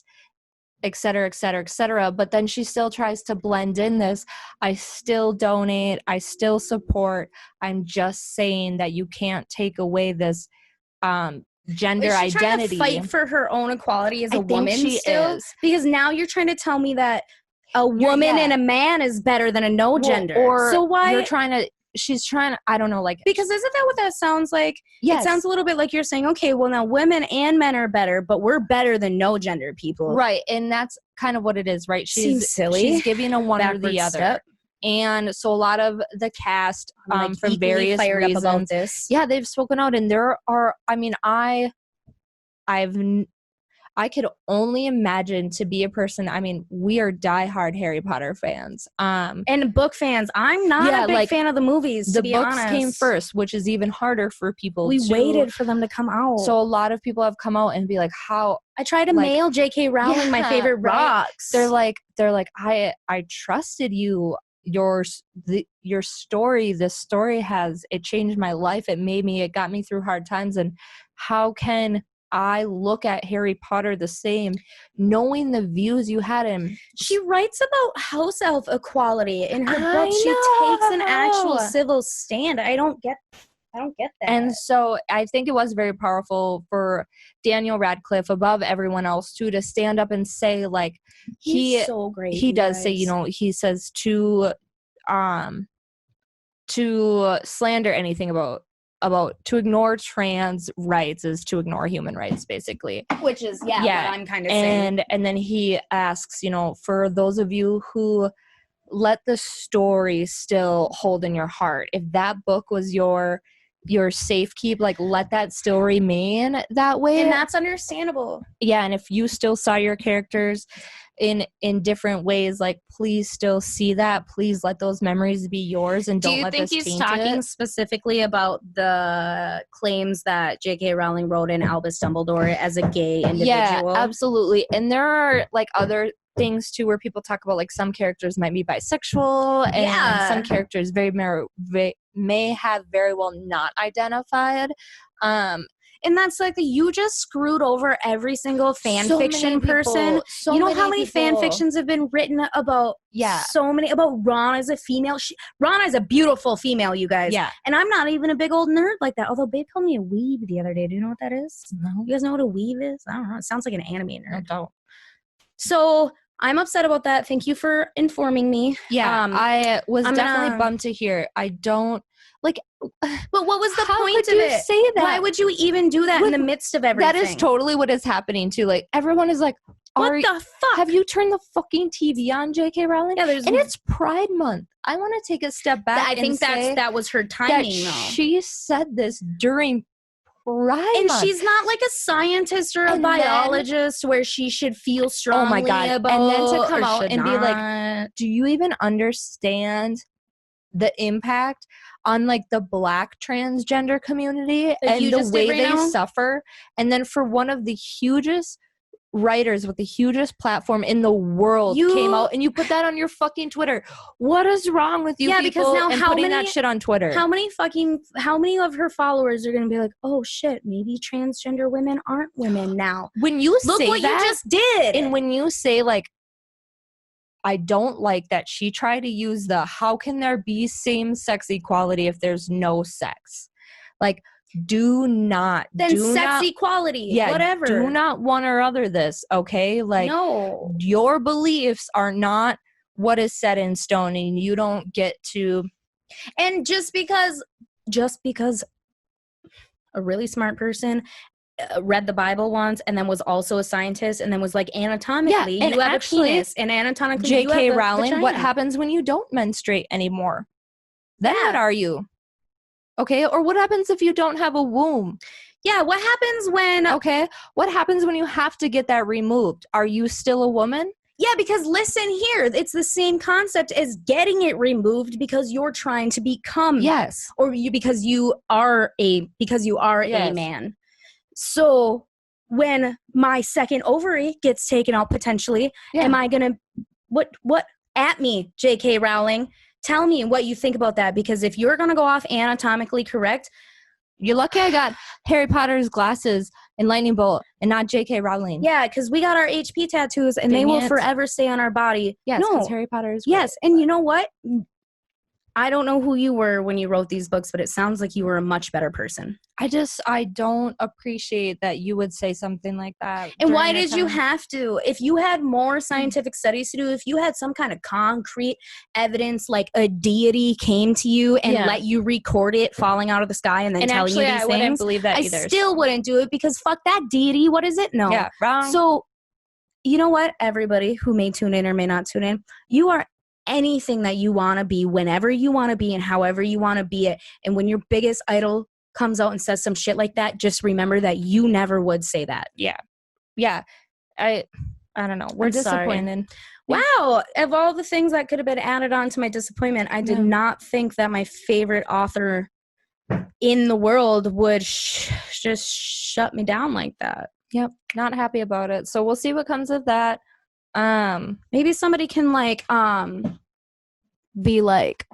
et cetera, et cetera, et cetera. But then she still tries to blend in this. I still donate. I still support. I'm just saying that you can't take away this gender is she identity. Trying to fight for her own equality as a woman she still? is. Because now you're trying to tell me that a woman and a man is better than a no gender. Or so why she's trying to, I don't know, like, because isn't that what that sounds like? Yes. It sounds a little bit like you're saying, okay, well now women and men are better, but we're better than no gender people. Right. And that's kind of what it is, right? Seems silly. She's giving a one or the other. Step. And so a lot of the cast from various fired reasons, up about this. Yeah, they've spoken out, and there are, I mean, I could only imagine to be a person. I mean, we are diehard Harry Potter fans. And book fans. I'm not a big fan of the movies, to be honest. The books came first, which is even harder for people. We waited for them to come out. So a lot of people have come out and be like, how? I try to mail J.K. Rowling my favorite rocks. They're like, I trusted you. Your story, this story it changed my life. It got me through hard times. And how can I look at Harry Potter the same, knowing the views you had him? She writes about house elf equality in her book. She takes an actual civil stand. I don't get that. And so I think it was very powerful for Daniel Radcliffe, above everyone else, too, to stand up and say, like, he's so great. He does say, he says to slander anything about to ignore trans rights is to ignore human rights, basically. Which is, what I'm kind of saying. And then he asks, for those of you who let the story still hold in your heart, if that book was your safekeep, like, let that still remain that way. And that's understandable. Yeah, and if you still saw your characters in different ways, like, please still see that. Please let those memories be yours, and don't let this taint it. Do you think he's talking specifically about the claims that J.K. Rowling wrote in Albus Dumbledore as a gay individual? Yeah, absolutely. And there are, like, other things too where people talk about, like, some characters might be bisexual, and some characters may have very well not identified. And that's like, you just screwed over every single fan fiction person. You know how many fan fictions have been written about? Yeah. So many about Ron as a female. Ron is a beautiful female, you guys. Yeah. And I'm not even a big old nerd like that. Although Babe called me a weeb the other day. Do you know what that is? No. You guys know what a weeb is? I don't know. It sounds like an anime nerd. I don't. So I'm upset about that. Thank you for informing me. Yeah. I was definitely bummed to hear. I don't. Like, but what was the point of it? Say that? Why would you even do that in the midst of everything? That is totally what is happening too. Like, everyone is like, what the fuck? Have you turned the fucking TV on, J.K. Rowling? Yeah, and it's Pride Month. I want to take a step back. I think that was her timing, though. She said this during Pride and Month. She's not like a scientist or a biologist where she should feel strongly about. And then to come out and be like, do you even understand the impact on, like, the Black transgender community and the way they suffer? And then for one of the hugest writers with the hugest platform in the world came out and you put that on your fucking Twitter. What is wrong with you people? Because now and putting that shit on Twitter? How many of her followers are going to be like, oh shit, maybe transgender women aren't women now? When you look say what that, you just did. And when you say, like, I don't like that she tried to use how can there be same-sex equality if there's no sex? Like, equality. Yeah, whatever. Do not one or other this, okay? Like, no. Your beliefs are not what is set in stone, and you don't get to. And just because a really smart person read the Bible once and then was also a scientist and then was like, anatomically, and you have actually, a penis, and anatomically, you have J.K. a Rowling, what vagina. happens when you don't menstruate anymore? Then Yeah. what are you? Okay, or what happens if you don't have a womb? Yeah, what happens when... Okay, what happens when you have to get that removed? Are you still a woman? Yeah, because listen here, it's the same concept as getting it removed because you're trying to become... Yes. Or because you are a Yes. man. So when my second ovary gets taken out potentially, am I gonna... What at me, J.K. Rowling? Tell me what you think about that, because if you're gonna go off anatomically correct... You're lucky I got Harry Potter's glasses and lightning bolt and not J.K. Rowling. Yeah, because we got our HP tattoos and they will forever stay on our body. Yes, because no. Harry Potter is Yes, and you know what? I don't know who you were when you wrote these books, but it sounds like you were a much better person. I don't appreciate that you would say something like that. And why did you have to? If you had more scientific studies to do, if you had some kind of concrete evidence, like a deity came to you and let you record it falling out of the sky and then telling you these things, I wouldn't believe that either. I still wouldn't do it, because fuck that deity. What is it? No. Yeah, wrong. So, you know what? Everybody who may tune in or may not tune in, you are anything that you want to be, whenever you want to be, and however you want to be it. And when your biggest idol comes out and says some shit like that, just remember that you never would say that. Yeah. I don't know. We're disappointed. Wow. Of all the things that could have been added on to my disappointment, I did not think that my favorite author in the world would just shut me down like that. Yep. Not happy about it. So we'll see what comes of that. Maybe somebody can be like,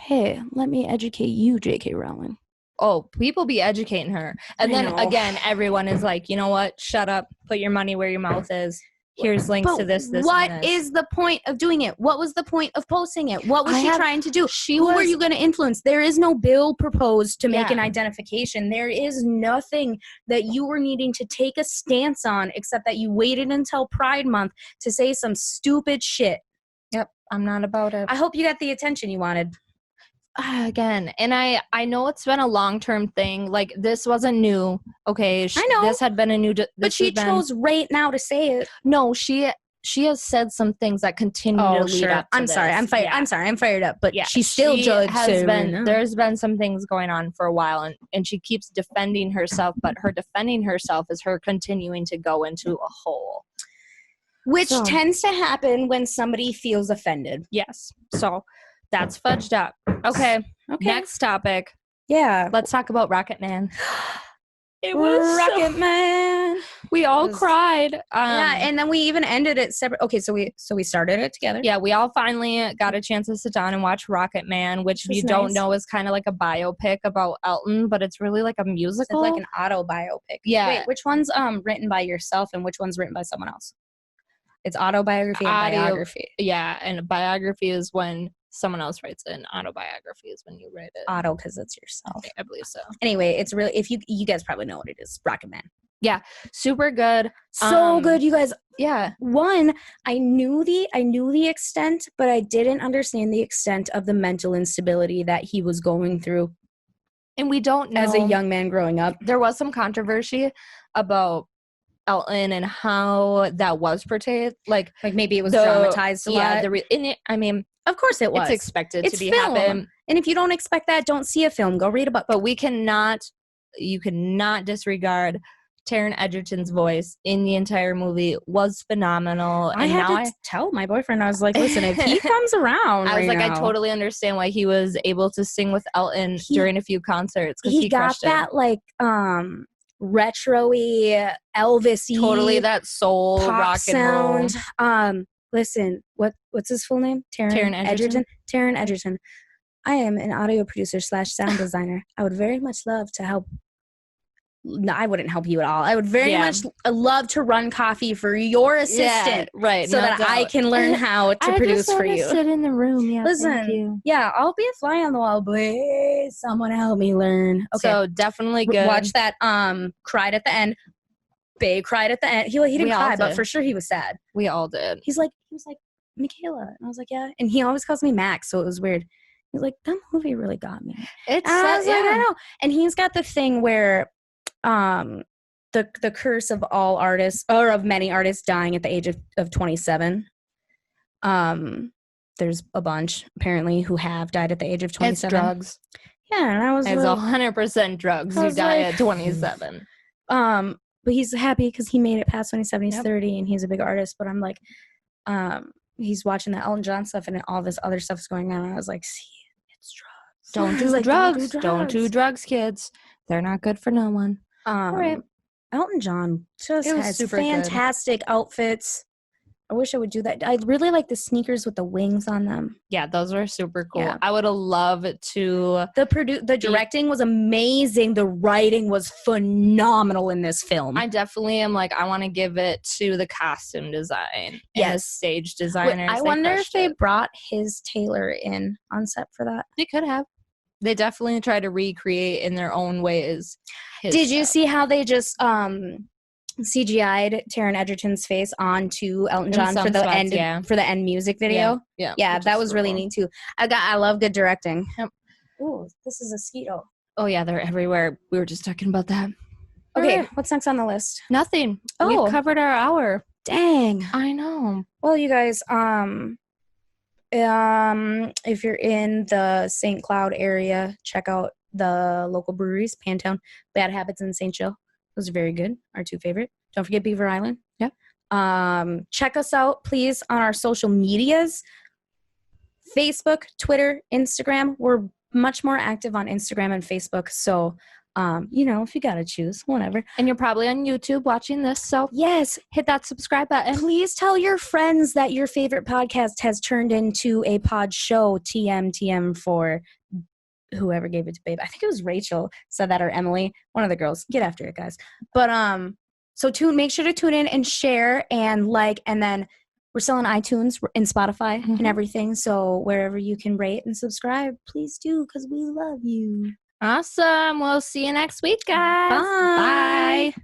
hey, let me educate you, J.K. Rowling. Oh, people be educating her. And then again, everyone is like, you know what? Shut up. Put your money where your mouth is. Here's links to this, what and this. is the point of doing it? What was the point of posting it? What was she trying to do? Who were you going to influence? There is no bill proposed to make an identification. There is nothing that you were needing to take a stance on, except that you waited until Pride Month to say some stupid shit. Yep, I'm not about it. I hope you got the attention you wanted. Again, and I know it's been a long-term thing. Like, this wasn't new. Okay, I know this had been a new. But she chose right now to say it. No, she has said some things that continue to lead up to I'm sorry. I'm fired. I'm sorry. I'm fired up. But she still there's been some things going on for a while, and she keeps defending herself. But her defending herself is her continuing to go into a hole, which tends to happen when somebody feels offended. Yes. So that's fudged up. Okay. Next topic. Yeah. Let's talk about Rocket Man. It was Rocket Man. We all cried. And then we even ended it separate. Okay, so we started it together. Yeah, we all finally got a chance to sit down and watch Rocket Man, which you don't know is kind of like a biopic about Elton, but it's really like a musical. It's like an autobiopic. Yeah. Wait, which one's written by yourself and which one's written by someone else? It's autobiography and biography. Yeah, and a biography is when someone else writes it, and autobiography is when you write it. Auto, because it's yourself. Okay, I believe so. Anyway, it's really, if you guys probably know what it is. Rocket Man. Yeah, super good. So good, you guys. Yeah. One, I knew the extent, but I didn't understand the extent of the mental instability that he was going through. And we don't know. As a young man growing up. There was some controversy about Elton and how that was portrayed. Like maybe it was dramatized a lot. Of course it was. It's expected to be film. happen. And if you don't expect that, don't see a film. Go read a book. But you cannot disregard Taron Egerton's voice in the entire movie was phenomenal. I had to tell my boyfriend, I was like, listen, if he comes around I was like, I totally understand why he was able to sing with Elton during a few concerts. Because he got that like retro-y, Elvis-y. Totally that soul pop rock sound. and roll. Listen, what's his full name? Taron Egerton. Taron Egerton. I am an audio producer / sound designer. I would very much love to help. No, I wouldn't help you at all. I would very much love to run coffee for your assistant, right? So that I can learn how to produce for you. Sit in the room, yeah. Listen, I'll be a fly on the wall. Please, someone help me learn. Okay, so definitely good. Watch that. Cried at the end. Babe cried at the end. He didn't cry, but for sure he was sad. We all did. He was like, Michaela, and I was like, yeah. And he always calls me Max, so it was weird. He's like, that movie really got me. I was like, I know. And he's got the thing where, the curse of all artists, or of many artists dying at the age of 27. There's a bunch apparently who have died at the age of 27. It's drugs. Yeah, and I was It's like, 100% drugs. I You was die like, at 27. but he's happy because he made it past 27. He's Yep. 30 and he's a big artist. But I'm like, he's watching the Elton John stuff and all this other stuff's going on. And I was like, see, it's drugs. Don't do He's like, drugs. Don't do drugs, kids. They're not good for no one. Right. Elton John just It was has super good. fantastic outfits. I wish I would do that. I really like the sneakers with the wings on them. Yeah, those were super cool. Yeah. I would have loved to. The directing was amazing. The writing was phenomenal in this film. I definitely am like, I want to give it to the costume design. And the Yes. stage Wait, designers. I wonder if they brought his tailor in on set for that. They could have. They definitely try to recreate in their own ways. Did you see how they just CGI'd Taron Egerton's face onto Elton John some for the spots, end yeah. for the end music video? Yeah, which that is was super really cool. neat too. I love good directing. Yep. Ooh, this is a mosquito. Oh yeah, they're everywhere. We were just talking about that. Okay, Alright. what's next on the list? Nothing. Oh. We've covered our hour. Dang. I know. Well, you guys, if you're in the St. Cloud area, check out the local breweries, Pantown, Bad Habits, and St. Joe. Those are very good. Our two favorite. Don't forget Beaver Island. Yeah. Check us out, please, on our social medias. Facebook, Twitter, Instagram. We're much more active on Instagram and Facebook. So, if you got to choose, whatever. And you're probably on YouTube watching this, so Yes, hit that subscribe button. please tell your friends that your favorite podcast has turned into a pod show. TM for whoever gave it to Babe. I think it was Rachel said that, or Emily, one of the girls. Get after it, guys. But so make sure to tune in and share and like, and then we're still on iTunes and Spotify and Mhm. everything. So wherever you can rate and subscribe, please do, because we love you. Awesome. We'll see you next week, guys. Bye. Bye.